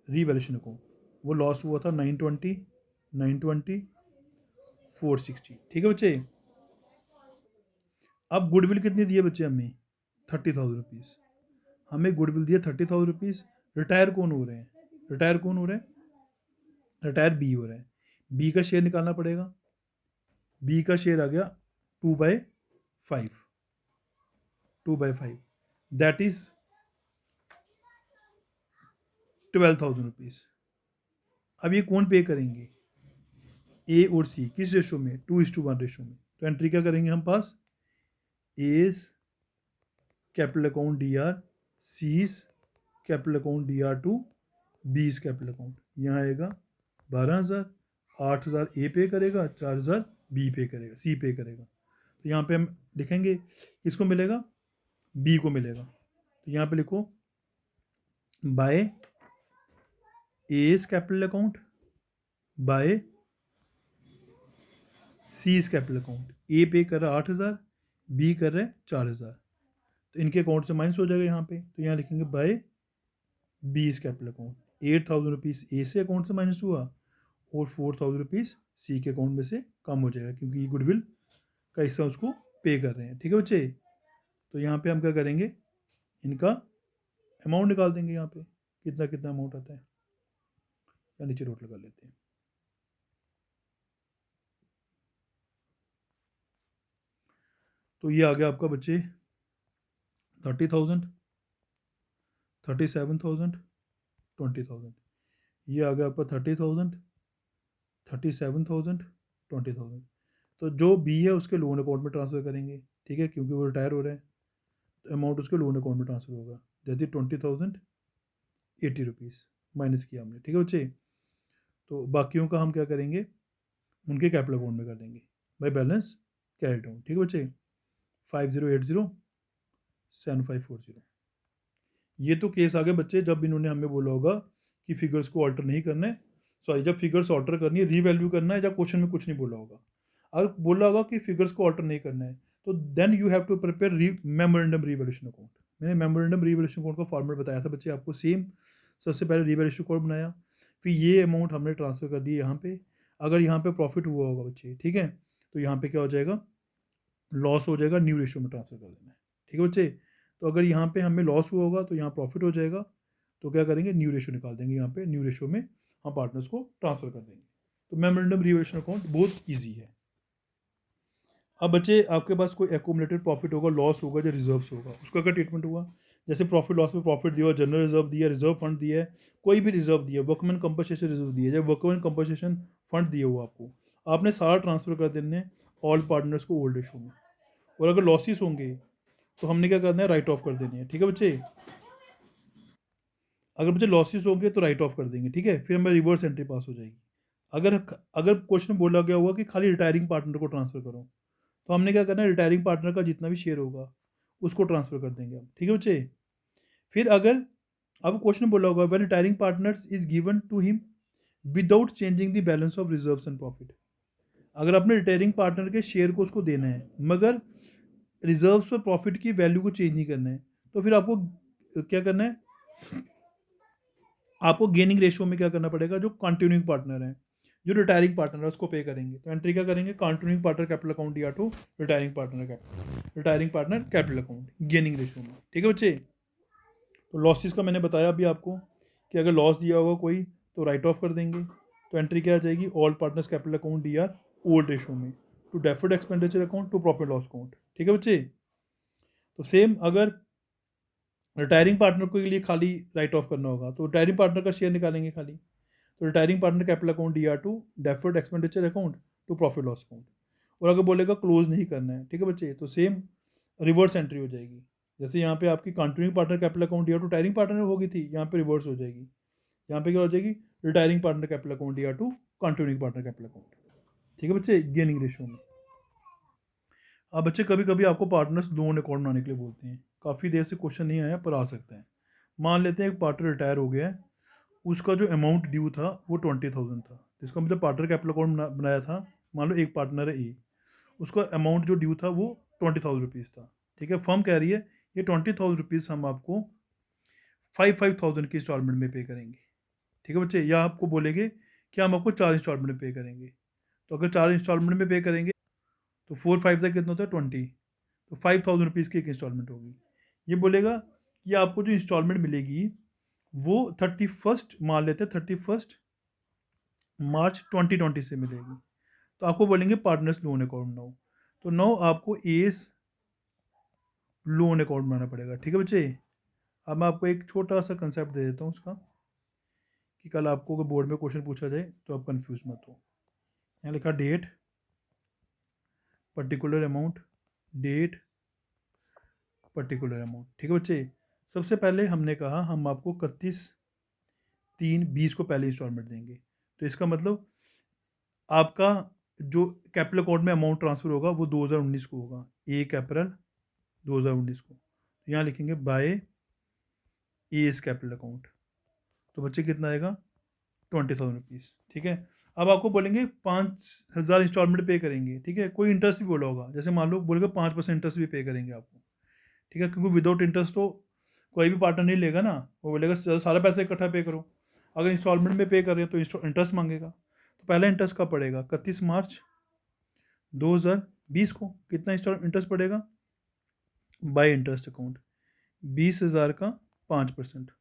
रीवैल्यूशन अकाउंट। वो लॉस हुआ था 920, 920, 460। ठीक है बच्चे, अब गुडविल कितनी दी है बच्चे हमें, 30,000 रुपीज़। हमें गुडविल दिया 30,000 रुपीज़। रिटायर कौन हो रहे हैं, रिटायर कौन हो रहे हैं, रिटायर बी हो रहे हैं। बी का शेयर निकालना पड़ेगा। बी का शेयर आ गया 2/5, 2/5, दैट इज 12,000 रुपीज़। अब ये कौन पे करेंगे, ए और सी, किस रेशो में, 2:1 रेशो में। तो एंट्री क्या करेंगे हम pass, A's capital account D R, C's capital account D R to, B's capital account. यहाँ आएगा 12,000, 8,000 ए पे करेगा, 4,000 बी पे करेगा, सी पे करेगा। तो यहाँ पे हम लिखेंगे किसको मिलेगा, बी को मिलेगा। तो यहाँ पे लिखो by A's capital account, by C's capital account. A pay कर रहा है 8,000, बी कर रहे हैं 4,000, तो इनके अकाउंट से माइनस हो जाएगा यहाँ पे। तो यहाँ लिखेंगे बाय बीस कैपिटल अकाउंट। 8,000 रुपीज़ ए से अकाउंट से माइनस हुआ, और 4,000 रुपीज़ सी के अकाउंट में से कम हो जाएगा, क्योंकि ये गुडविल का हिस्सा उसको पे कर रहे हैं। ठीक है बच्चे, तो यहाँ पे हम क्या करेंगे, इनका अमाउंट निकाल देंगे। यहाँ पे कितना कितना अमाउंट आता है, या नीचे नोट लगा लेते हैं। तो ये आ गया आपका बच्चे 30,000, 37,000, 20,000। ये आ गया आपका 30,000, 37,000, 20,000। तो जो बी है उसके लोन अकाउंट में ट्रांसफ़र करेंगे। ठीक है, क्योंकि वो रिटायर हो रहे हैं, तो अमाउंट उसके लोन अकाउंट में ट्रांसफ़र होगा। जैसे 20,080 रुपीज़ माइनस किया हमने। ठीक है बच्चे, तो बाकियों का हम क्या करेंगे, उनके कैपिटल अकाउंट में कर देंगे बाय बैलेंस कैरी डाउन। ठीक है बच्चे, 50807540। ये तो केस आ गया बच्चे जब इन्होंने हमें बोला होगा कि फिगर्स को ऑल्टर नहीं करना है, सॉरी, जब फिगर्स ऑल्टर करनी है, रीवैल्यू करना है, या क्वेश्चन में कुछ नहीं बोला होगा। अगर बोला होगा कि फिगर्स को ऑल्टर नहीं करना है, तो then you have to prepare memorandum revaluation account. मैंने मेमोरेंडम रीवैल्यूएशन अकाउंट का फॉर्मेट बताया था बच्चे आपको, सेम। सबसे पहले रीवैल्यूएशन अकाउंट बनाया, फिर ये अमाउंट हमने ट्रांसफ़र कर दी यहाँ पे। अगर यहाँ पे प्रॉफिट हुआ होगा बच्चे, ठीक है, तो यहाँ पे क्या हो जाएगा, लॉस हो जाएगा, न्यू रेशियो में ट्रांसफ़र कर देना है। ठीक है बच्चे, तो अगर यहाँ पे हमें लॉस हुआ होगा तो यहाँ प्रॉफिट हो जाएगा, तो क्या करेंगे, न्यू रेशियो निकाल देंगे। यहाँ पे न्यू रेशियो में हम पार्टनर्स को ट्रांसफ़र कर देंगे। तो मेमोरेंडम रीवैल्यूएशन अकाउंट बहुत ईजी है। अब बच्चे आपके पास कोई एक्यूमुलेटेड प्रॉफिट होगा, लॉस होगा, या रिजर्व्स होगा, उसका क्या ट्रीटमेंट हुआ। जैसे प्रॉफिट लॉस में प्रॉफिट दिया, जनरल रिजर्व दिया, रिजर्व फंड दिया है, कोई भी रिजर्व दिया, वर्कमैन कंपनसेशन रिजर्व दिया, जब वर्कमैन कंपनसेशन फंड दिया हुआ आपको, आपने सारा ट्रांसफर कर देने ऑल पार्टनर्स को ओल्ड रेशो में। और अगर लॉसेस होंगे तो हमने क्या करना है, राइट ऑफ कर देनी है। ठीक है बच्चे, अगर बच्चे लॉसेस होंगे तो राइट ऑफ कर देंगे। ठीक है, फिर हमें रिवर्स एंट्री पास हो जाएगी। अगर अगर क्वेश्चन बोला गया होगा कि खाली रिटायरिंग पार्टनर को ट्रांसफर करो, तो हमने क्या करना है, रिटायरिंग पार्टनर का जितना भी शेयर होगा उसको ट्रांसफर कर देंगे हम। ठीक है बच्चे, फिर अगर अब क्वेश्चन बोला होगा when retiring partners is given to him without changing the balance of reserves and profit. अगर अपने रिटायरिंग पार्टनर के शेयर को उसको देना है, मगर रिजर्व्स और प्रॉफिट की वैल्यू को चेंज नहीं करना है, तो फिर आपको क्या करना है, आपको गेनिंग रेशियो में क्या करना पड़ेगा, जो कंटिन्यूइंग पार्टनर है, जो रिटायरिंग पार्टनर है उसको पे करेंगे। तो एंट्री क्या करेंगे, कंटिन्यूइंग पार्टनर कैपिटल अकाउंट या to retiring partner capital account gaining ratio में। ठीक है बच्चे। तो लॉसेस का मैंने बताया अभी आपको कि अगर लॉस दिया होगा कोई तो राइट ऑफ कर देंगे। तो एंट्री क्या आ जाएगी, all partners capital account D R old ratio में to deferred expenditure account to profit loss account. ठीक है बच्चे। तो सेम अगर रिटायरिंग पार्टनर के लिए खाली राइट ऑफ करना होगा तो रिटायरिंग पार्टनर का शेयर निकालेंगे खाली। तो retiring partner capital account D R to deferred expenditure account to profit loss account. और अगर बोलेगा क्लोज नहीं करना है, ठीक है बच्चे, तो सेम रिवर्स एंट्री हो जाएगी। जैसे यहाँ पे आपकी continuing partner capital account D R to retiring partner होगी थी, यहाँ पे रिवर्स हो जाएगी। यहाँ पे क्या हो जाएगी, retiring partner capital account D R to continuing partner capital account. ठीक है बच्चे, गेनिंग रेशियो में। अब बच्चे कभी कभी आपको पार्टनर्स लोन अकाउंट बनाने के लिए बोलते हैं, काफ़ी देर से क्वेश्चन नहीं आया पर आ सकता है। मान लेते हैं एक पार्टनर रिटायर हो गया है, उसका जो अमाउंट ड्यू था वो 20,000 था, जिसका मतलब पार्टनर कैपिटल अकाउंट बनाया था। मान लो एक पार्टनर है ए, उसका अमाउंट जो ड्यू था वो 20,000 रुपीज़ था। ठीक है, फर्म कह रही है ये 20,000 रुपीज़ हम आपको 5,000 की इंस्टॉलमेंट में पे करेंगे। ठीक है बच्चे, या आपको बोलेंगे कि हम आपको 4 इंस्टॉलमेंट में पे करेंगे। तो अगर 4 इंस्टॉलमेंट में पे करेंगे तो 4 5 से कितना होता है 20, तो 5,000 रुपीज़ की एक इंस्टॉलमेंट होगी। ये बोलेगा कि आपको जो इंस्टॉलमेंट मिलेगी वो 31st, मान लेते हैं 31st मार्च 2020 से मिलेगी। तो आपको बोलेंगे पार्टनर्स लोन अकाउंट नाउ, तो नाउ आपको एस लोन अकाउंट बनाना पड़ेगा। ठीक है बच्चे। अब मैं आपको एक छोटा सा कंसेप्ट दे देता हूँ उसका, कि कल आपको अगर बोर्ड में क्वेश्चन पूछा जाए तो आप कंफ्यूज मत हो। यहाँ लिखा date, particular amount, date, particular amount. ठीक है बच्चे। सबसे पहले हमने कहा हम आपको 31/3/20 को पहले इंस्टॉलमेंट देंगे। तो इसका मतलब आपका जो कैपिटल अकाउंट में अमाउंट ट्रांसफ़र होगा वो 2019 को होगा, 1 अप्रैल 2019 को। तो यहाँ लिखेंगे बाय एस कैपिटल अकाउंट। तो बच्चे कितना आएगा, 20,000 रुपीज़। ठीक है। अब आपको बोलेंगे 5,000 इंस्टॉलमेंट पे करेंगे। ठीक है, कोई इंटरेस्ट भी बोला होगा, जैसे मान लो बोलेगा 5% इंटरेस्ट भी पे करेंगे आपको। ठीक है, क्योंकि विदाउट इंटरेस्ट तो कोई भी पार्टनर नहीं लेगा ना, वो बोलेगा सारा पैसा इकट्ठा पे करो। अगर इंस्टॉलमेंट में पे कर रहे हैं तो इंटरेस्ट मांगेगा। तो पहला इंटरेस्ट कब पड़ेगा, 31 मार्च 2020 को। कितना इंटरेस्ट पड़ेगा, बाय इंटरेस्ट अकाउंट 20,000 का 5%,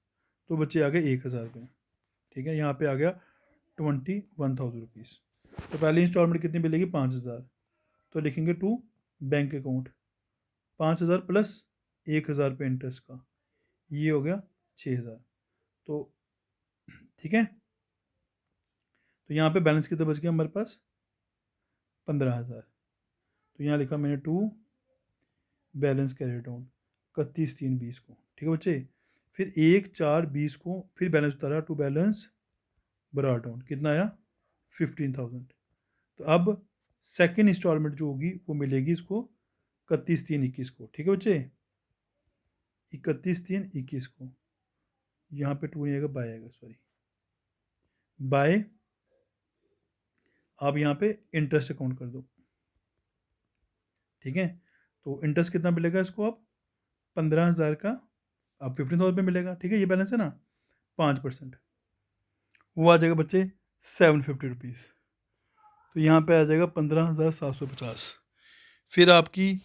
तो बच्चे आ गए 1,000 रुपये। ठीक है, यहाँ पे आ गया 21,000 रुपीज़। तो पहली इंस्टॉलमेंट कितनी मिलेगी, 5,000। तो लिखेंगे टू बैंक अकाउंट 5,000 प्लस 1,000 रुपये इंटरेस्ट का, ये हो गया 6,000। तो ठीक है, तो यहाँ पे बैलेंस कितना बच गया हमारे पास, 15,000। तो यहाँ लिखा मैंने टू बैलेंस कैरी डाउन 31/3/20 को। ठीक है बच्चे। फिर 1/4/20 को फिर बैलेंस उतारा, टू बैलेंस बरा डाउन, कितना आया 15,000। तो अब सेकेंड इंस्टॉलमेंट जो होगी वो मिलेगी इसको 31/3/21 को। ठीक है बच्चे, 31/3/21 को। यहाँ पे टू नहीं आएगा, बाय आएगा, सॉरी, बाय। आप यहाँ पे इंटरेस्ट अकाउंट कर दो। ठीक है, तो इंटरेस्ट कितना मिलेगा इसको, अब 15,000 का अब 15,000 पे मिलेगा। ठीक है, ये बैलेंस है ना, 5%, वो आ जाएगा बच्चे 750 रुपीज़। तो यहाँ पे आ जाएगा 15,750। फिर आपकी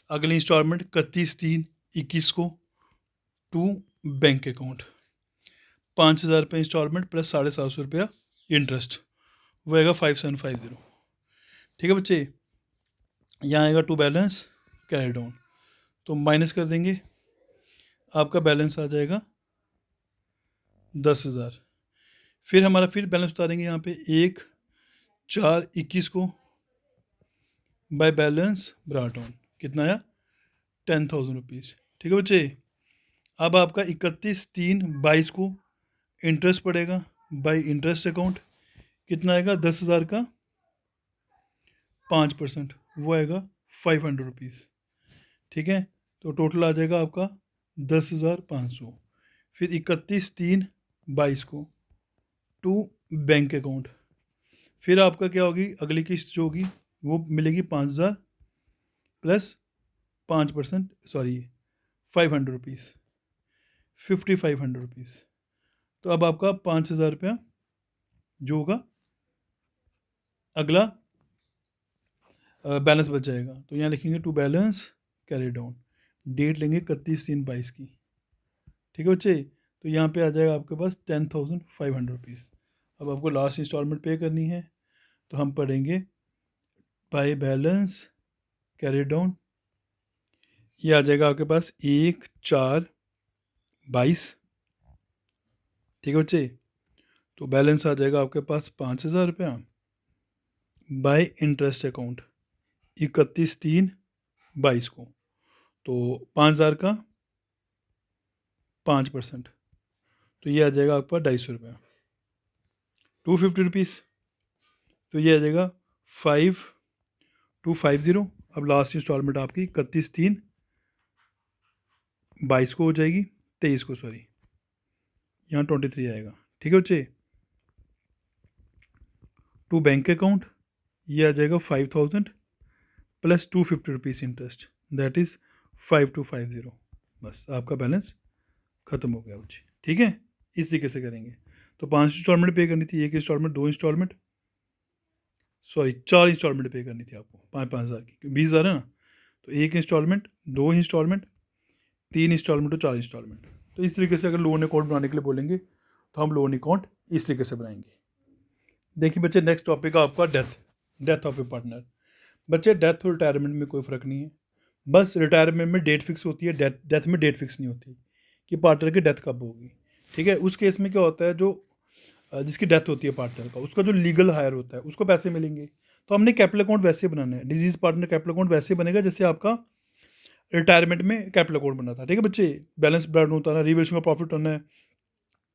अगली इंस्टॉलमेंट 31/3/21 को टू बैंक अकाउंट 5,000 रुपये इंस्टॉलमेंट प्लस 750 रुपया इंटरेस्ट, वो आएगा 5,750। ठीक है बच्चे, यहाँ आएगा टू बैलेंस कैरी डाउन, तो माइनस कर देंगे, आपका बैलेंस आ जाएगा 10,000। फिर हमारा फिर बैलेंस उतारेंगे यहाँ पे 1/4/21 को बाय बैलेंस ब्रॉट डाउन, कितना आया 10,000 रुपीज़। ठीक है बच्चे। अब आपका 31/3/22 को इंटरेस्ट पड़ेगा बाय इंटरेस्ट अकाउंट, कितना आएगा 10,000 का 5%, वो आएगा 500 रुपीज़। ठीक है, तो टोटल आ जाएगा आपका 10,500। फिर 31/3/22 को टू बैंक अकाउंट, फिर आपका क्या होगी, अगली किस्त जो होगी वो मिलेगी 5,000 प्लस 5%, सॉरी 500 रुपीज़, 5500 रुपीज़। तो अब आपका 5000 रुपया जो होगा अगला बैलेंस बच जाएगा। तो यहाँ लिखेंगे to balance carry down, date लेंगे 31/3/22 की। ठीक है बच्चे, तो यहाँ पे आ जाएगा आपके पास 10,500 रुपीज़। अब आपको लास्ट इंस्टॉलमेंट पे करनी है, तो हम पढ़ेंगे बाय बैलेंस कैरी डाउन। ये आ जाएगा आपके पास 1/4/22। ठीक है बच्चे, तो बैलेंस आ जाएगा आपके पास 5000 रुपया बाय इंटरेस्ट अकाउंट 31/3/22 को। तो 5000 का 5%, तो ये आ जाएगा आपका 250 रुपया, 250 रुपीज़। तो ये आ जाएगा 5250। अब लास्ट इंस्टॉलमेंट आपकी 31/3/22 को हो जाएगी, 23 को, सॉरी यहाँ 23 आएगा। ठीक है बच्चे, टू बैंक अकाउंट ये आ जाएगा 5000 plus 250 rupees interest, that is 5250। बस आपका बैलेंस ख़त्म हो गया बच्चे। ठीक है, इस तरीके से करेंगे। तो 5 इंस्टॉलमेंट पे करनी थी, 1 इंस्टॉलमेंट, 2 इंस्टॉलमेंट, सॉरी 4 इंस्टॉलमेंट पे करनी थी आपको 5,000 की, 20,000 है ना। तो 1 इंस्टॉलमेंट, 2 इंस्टॉलमेंट, 3 इंस्टॉलमेंट और 4 इंस्टॉलमेंट। तो इस तरीके से अगर लोन अकाउंट बनाने के लिए बोलेंगे तो हम लोन अकाउंट इस तरीके से बनाएंगे। देखिए बच्चे, नेक्स्ट टॉपिक है आपका डेथ ऑफ ए पार्टनर। बच्चे, डेथ और रिटायरमेंट में कोई फ़र्क नहीं है, बस रिटायरमेंट में डेट फिक्स होती है, डेथ में डेट फिक्स नहीं होती कि पार्टनर की डेथ कब होगी। ठीक है, उस केस में क्या होता है, जो जिसकी डेथ होती है पार्टनर का, उसका जो लीगल हायर होता है उसको पैसे मिलेंगे। तो हमने कैपिटल अकाउंट वैसे बनाना है, डिजीज पार्टनर कैपिटल अकाउंट वैसे बनेगा जैसे आपका रिटायरमेंट में कैपिटल अकाउंट बना था। ठीक है बच्चे, बैलेंस ब्रांड उतारना है, रिवेल्यूशन का प्रॉफिट उतारना है,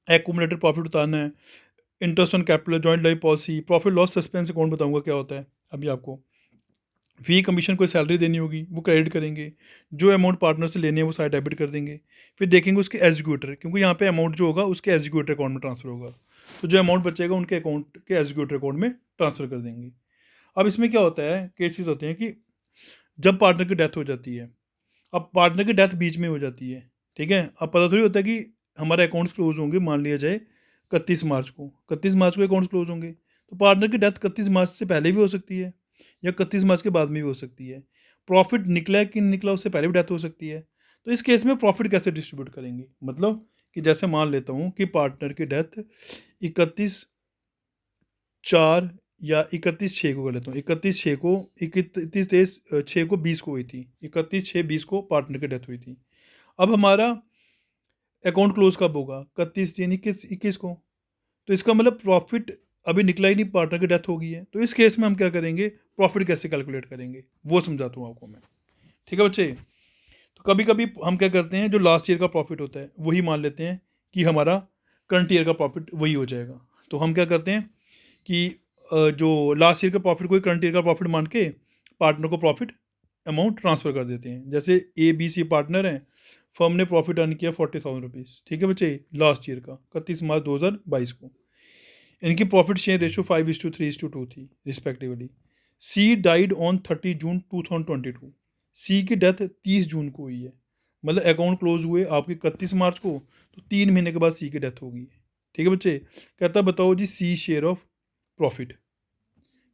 एक्यूमुलेटेड प्रॉफिट उतारना है, interest on capital, joint life policy, profit loss suspense account बताऊंगा क्या होता है अभी आपको। फी कमीशन कोई सैलरी देनी होगी वो क्रेडिट करेंगे, जो अमाउंट पार्टनर से लेने हैं वो सारे डेबिट कर देंगे। फिर देखेंगे उसके एग्जीक्यूटर, क्योंकि यहाँ पे अमाउंट जो होगा उसके एग्जीक्यूटर अकाउंट में ट्रांसफर होगा, तो जो अमाउंट बचेगा उनके अकाउंट के एग्जीक्यूटर अकाउंट में ट्रांसफर कर देंगे। अब इसमें क्या होता है, केसेस होते हैं कि जब पार्टनर की डेथ हो जाती है, अब पार्टनर की डेथ बीच में हो जाती है, ठीक है, अब पता थोड़ी होता है कि हमारे अकाउंट्स क्लोज होंगे, मान लिया जाए 31 मार्च को, 31 मार्च को अकाउंट्स क्लोज होंगे, तो पार्टनर की डेथ 31 मार्च से पहले भी हो सकती है या 31 मार्च के बाद में भी हो सकती है। प्रॉफिट निकला है कि नहीं निकला उससे पहले भी डेथ हो सकती है। तो इस केस में प्रॉफिट कैसे डिस्ट्रीब्यूट करेंगे, मतलब कि जैसे मान लेता हूँ कि पार्टनर की डेथ 31/4 या 31/6 को कर लेता हूँ, 31/6 को, 31/6 को 20 को हुई थी, 31/6/20 को पार्टनर की डेथ हुई थी। अब हमारा अकाउंट क्लोज कब होगा, 31/3/21 को। तो इसका मतलब प्रॉफिट अभी निकला ही नहीं, पार्टनर की डेथ हो गई है। तो इस केस में हम क्या करेंगे, प्रॉफिट कैसे कैलकुलेट करेंगे वो समझाता हूँ आपको मैं। ठीक है बच्चे, तो कभी कभी हम क्या करते हैं, जो लास्ट ईयर का प्रॉफिट होता है वही मान लेते हैं कि हमारा करंट ईयर का प्रॉफिट वही हो जाएगा। तो हम क्या करते हैं कि जो लास्ट ईयर का प्रॉफिट को करंट ईयर का प्रॉफिट मान के पार्टनर को प्रॉफिट अमाउंट ट्रांसफ़र कर देते हैं। जैसे A B C पार्टनर हैं, फर्म ने प्रॉफिट अर्न किया 40,000 रुपीज़, ठीक है बच्चे, लास्ट ईयर का 31 मार्च 2022 को। इनकी प्रॉफिट शेयर रेशो 5:3:2 थी रिस्पेक्टिवली। सी डाइड ऑन 30 जून 2022। सी की डेथ 30 जून को हुई है, मतलब अकाउंट क्लोज हुए आपके 31 मार्च को, तो 3 महीने के बाद सी की डेथ हो गई है। ठीक है बच्चे, कहता बताओ जी सी शेयर ऑफ प्रॉफिट,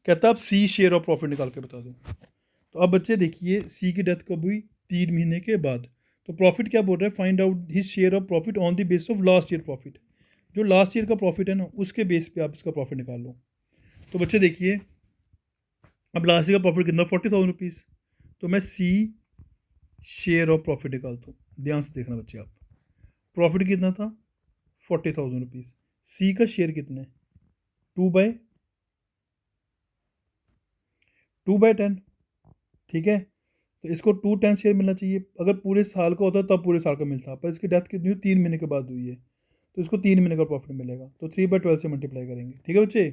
कहता आप सी शेयर ऑफ प्रॉफिट निकाल के बता दो। तो अब बच्चे देखिए, सी की डेथ कब हुई, 3 महीने के बाद। तो प्रॉफिट क्या बोल रहा है, find out his share of profit on the base of last year profit. जो लास्ट ईयर का प्रॉफिट है ना, उसके बेस पे आप इसका प्रॉफिट निकाल लो। तो बच्चे देखिए, अब लास्ट ईयर का प्रॉफिट कितना, 40,000 रुपीज़। तो मैं सी शेयर ऑफ प्रॉफिट निकालता हूँ, ध्यान से देखना बच्चे आप। प्रॉफिट कितना था, 40,000 रुपीज़। सी का शेयर कितना है, 2/10। ठीक है, तो इसको 2/10 शेयर मिलना चाहिए। अगर पूरे साल का होता तब पूरे साल का मिलता, पर इसकी डेथ कितनी हुई, 3 महीने के बाद हुई है, तो इसको 3 महीने का प्रॉफिट मिलेगा। तो 3/12 से मल्टीप्लाई करेंगे। ठीक है बच्चे,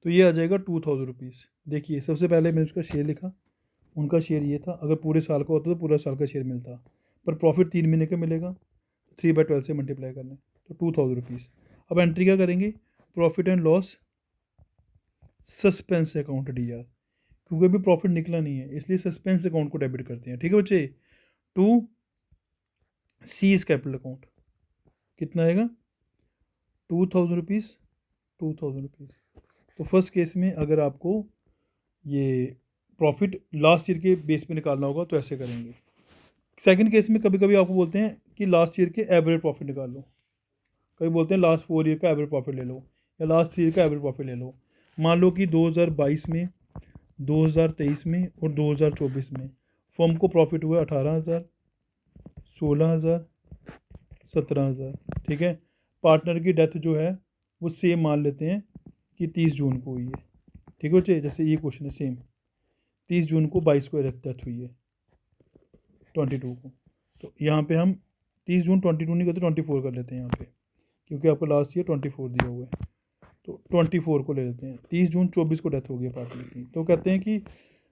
तो ये आ जाएगा 2,000 रुपीज़। देखिए, सबसे पहले मैंने उसका शेयर लिखा, उनका शेयर ये था, अगर पूरे साल का होता तो पूरा साल का शेयर मिलता, पर प्रॉफिट 3 महीने का मिलेगा, 3/12 से मल्टीप्लाई करना है, तो 2,000 रुपीज़। अब एंट्री क्या करेंगे, profit and loss suspense account DR, क्योंकि अभी प्रॉफिट निकला नहीं है, इसलिए सस्पेंस अकाउंट को डेबिट करते हैं। ठीक है बच्चे, टू सीज कैपिटल अकाउंट कितना आएगा, 2000 रुपीज़, 2000 रुपीज़। तो फर्स्ट केस में अगर आपको ये प्रॉफिट लास्ट ईयर के बेस पे निकालना होगा तो ऐसे करेंगे। सेकंड केस में कभी कभी आपको बोलते हैं कि लास्ट ईयर के एवरेज प्रॉफिट निकाल लो, कभी बोलते हैं लास्ट 4 ईयर का एवरेज प्रॉफिट ले लो या लास्ट 3 ईयर का एवरेज प्रॉफिट ले लो। मान लो कि 2022 में, 2023 में और 2024 में फर्म को प्रॉफिट हुआ 18,000, 16,000, 17,000। ठीक है, पार्टनर की डेथ जो है वो सेम मान लेते हैं कि 30 जून को हुई है। ठीक है बच्चे, जैसे ये क्वेश्चन है सेम, 30 जून को 22 को डेथ हुई है 22 को, तो यहाँ पे हम 30 जून 22 नहीं करते, 24 कर लेते हैं यहाँ पे, क्योंकि आपको लास्ट ईयर 24 दिया हुआ है, तो 24 को ले लेते हैं। 30 जून 24 को डेथ हो गई पार्टनर की, तो कहते हैं कि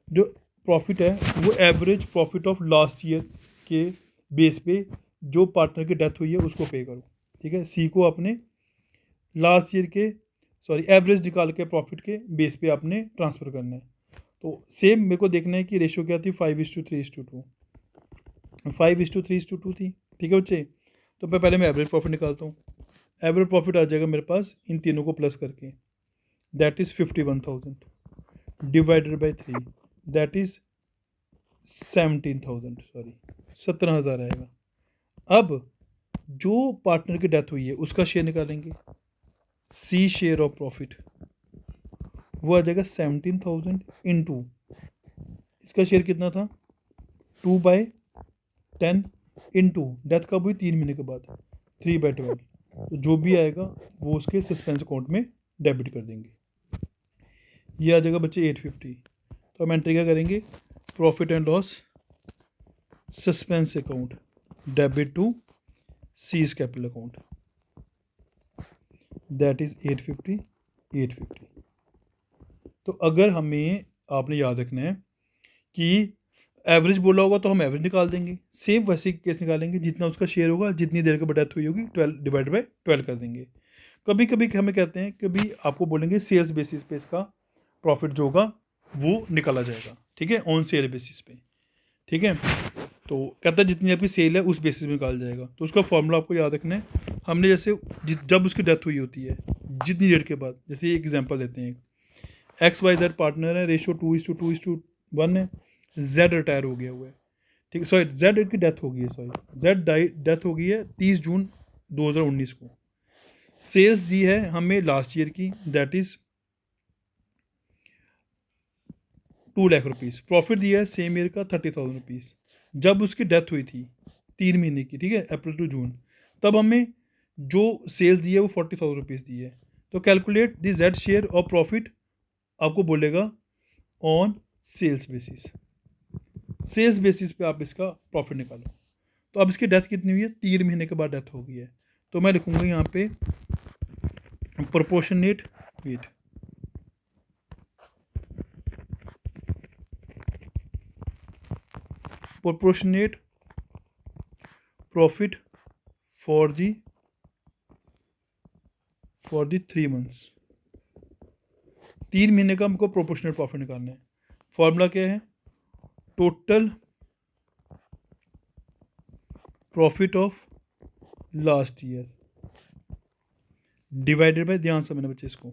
जो प्रॉफिट है वो average profit of last year के बेस पे जो पार्टनर की डेथ हुई है उसको पे करो। ठीक है, सी को अपने लास्ट ईयर के एवरेज निकाल के प्रॉफिट के बेस पे आपने ट्रांसफ़र करना है। तो सेम मेरे को देखना है कि रेशो क्या थी, 5:3:2, 5:3:2 थी। ठीक है बच्चे, तो पहले मैं एवरेज प्रॉफिट निकालता हूँ। एवरेज प्रॉफिट आ जाएगा मेरे पास इन तीनों को प्लस करके, that is 51,000 divided by 3, that is 17,000 आएगा। अब जो पार्टनर की डेथ हुई है उसका शेयर निकालेंगे, सी शेयर ऑफ प्रॉफिट, वो आ जाएगा 17,000 इंटू इसका शेयर कितना था 2/10 इंटू डेथ कब हुई 3 महीने के बाद 3/12, तो जो भी आएगा वो उसके सस्पेंस अकाउंट में डेबिट कर देंगे। ये आ जाएगा बच्चे 850। तो हम एंट्री क्या करेंगे, profit and loss suspense account debit to C's capital account, that is 850, 850। तो अगर हमें आपने याद रखना है कि एवरेज बोला होगा तो हम एवरेज निकाल देंगे, सेम वैसे केस निकालेंगे, जितना उसका शेयर होगा जितनी देर के डेथ हुई होगी 12 डिवाइड बाई 12 कर देंगे। कभी कभी हमें कहते हैं, कभी आपको बोलेंगे सेल्स बेसिस पे इसका प्रॉफिट जो होगा वो निकाला जाएगा। ठीक है, ऑन सेल बेसिस पे। ठीक है, तो कहता है जितनी आपकी सेल है उस बेसिस में निकाल जाएगा। तो उसका फॉर्मूला आपको याद रखना है। हमने जैसे जब उसकी डेथ हुई होती है जितनी देर के बाद, जैसे एक एग्जांपल लेते हैं, XYZ पार्टनर है, रेशो 2:2:1 है, Z रिटायर हो गया हुआ है। ठीक है, सॉरी Z की डेथ हो गई है, डेथ हो गई है 30 जून 2019 को। सेल्स दी है हमें लास्ट ईयर की, that is 2 lakh rupees. Profit दिया है सेम ईयर का 30,000 रुपीज़। जब उसकी डेथ हुई थी 3 महीने की, ठीक है, अप्रैल टू जून, तब हमें जो सेल्स दी है वो 40,000 रुपीज़ दी है। तो calculate the Z share of profit, आपको बोलेगा on sales basis. Sales basis पे आप इसका प्रॉफिट निकालो। तो अब इसकी डेथ कितनी हुई है, 3 महीने के बाद डेथ हो गई है। तो मैं लिखूंगा यहाँ पे proportionate weight, proportionate profit for the 3 months. 3 महीने का हमको प्रोपोर्शनेट प्रॉफिट निकालना है। फॉर्मूला क्या है, total profit of last year divided by, ध्यान से मैंने बच्चे इसको,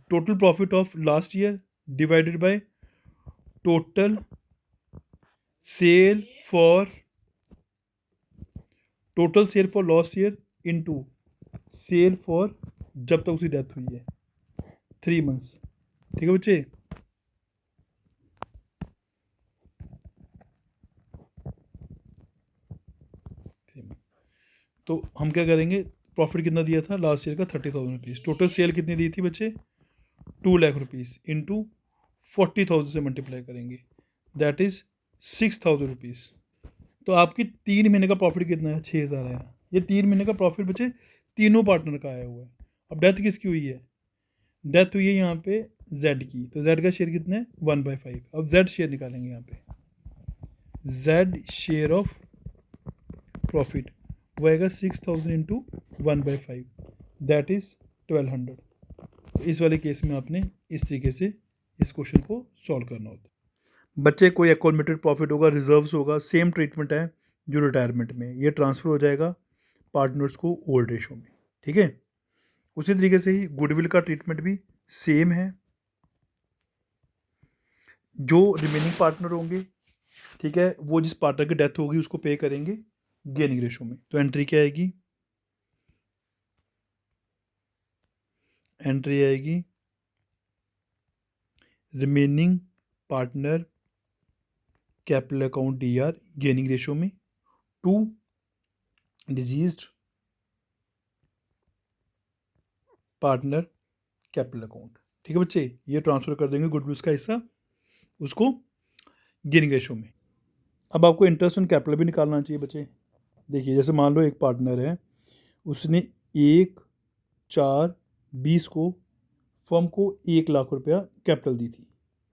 total profit of last year divided by total sale for last year into sale for जब तक उसकी डेथ हुई है 3 मंथ्स। ठीक है बच्चे, तो हम क्या करेंगे, प्रॉफिट कितना दिया था लास्ट ईयर का 30,000 रुपीज़, टोटल सेल कितनी दी थी बच्चे 2 लाख रुपीज़ इंटू 40,000 से मल्टीप्लाई करेंगे, दैट इज़ 6,000 रुपीज़। तो आपकी 3 महीने का प्रॉफिट कितना है, 6,000 आया। ये 3 महीने का प्रॉफिट बच्चे तीनों पार्टनर का आया हुआ है। अब डेथ किसकी हुई है, डेथ हुई है यहाँ पे Z की, तो Z का शेयर कितना है 1/5। अब Z शेयर निकालेंगे यहाँ पे, Z शेयर ऑफ प्रॉफिट वो आएगा 6,000 इंटू 1/5, दैट इज़ 1,200। तो इस वाले केस में आपने इस तरीके से इस क्वेश्चन को सॉल्व करना होता है। बच्चे कोई अकोमोडेटेड प्रॉफिट होगा, रिजर्व्स होगा, सेम ट्रीटमेंट है जो रिटायरमेंट में, ये ट्रांसफ़र हो जाएगा पार्टनर्स को ओल्ड रेशो में, ठीक है। उसी तरीके से ही गुडविल का ट्रीटमेंट भी सेम है। जो रिमेनिंग पार्टनर होंगे, ठीक है, वो जिस पार्टनर की डेथ होगी उसको पे करेंगे गेनिंग रेशो में। तो एंट्री क्या आएगी? एंट्री आएगी remaining partner capital account DR gaining ratio में to deceased partner capital account, ठीक है बच्चे। ये ट्रांसफ़र कर देंगे गुडविल का हिस्सा उसको गेनिंग रेशो में। अब आपको इंटरेस्ट ऑन कैपिटल भी निकालना चाहिए बच्चे। देखिए जैसे मान लो एक पार्टनर है, उसने 1/4/20 को फर्म को 1 लाख रुपया कैपिटल दी थी,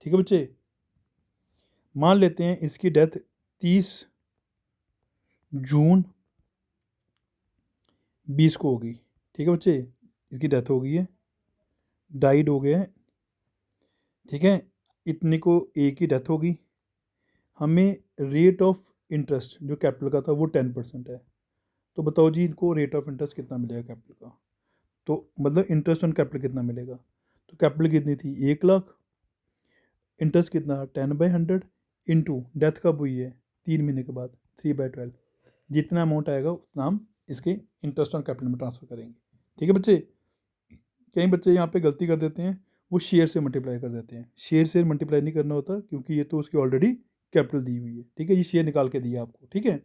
ठीक है बच्चे। मान लेते हैं इसकी डेथ 30 जून 20 को होगी, ठीक है बच्चे। इसकी डेथ हो गई है, डाइड हो गया है, ठीक है। इतने को एक ही डेथ होगी। हमें रेट ऑफ इंटरेस्ट जो कैपिटल का था वो 10% है। तो बताओ जी इनको रेट ऑफ इंटरेस्ट कितना मिलेगा कैपिटल का? तो मतलब इंटरेस्ट ऑन कैपिटल कितना मिलेगा? तो कैपिटल कितनी थी? 1 लाख। इंटरेस्ट कितना? 10/100 इंटू डेथ कब हुई है? 3 महीने के बाद, 3/12। जितना अमाउंट आएगा उतना हम इसके इंटरेस्ट ऑन कैपिटल में ट्रांसफ़र करेंगे, ठीक है बच्चे। कई बच्चे यहाँ पे गलती कर देते हैं, वो शेयर से मल्टीप्लाई कर देते हैं। शेयर से मल्टीप्लाई नहीं करना होता क्योंकि ये तो उसकी ऑलरेडी कैपिटल दी हुई है, ठीक है। ये शेयर निकाल के दिया आपको, ठीक है।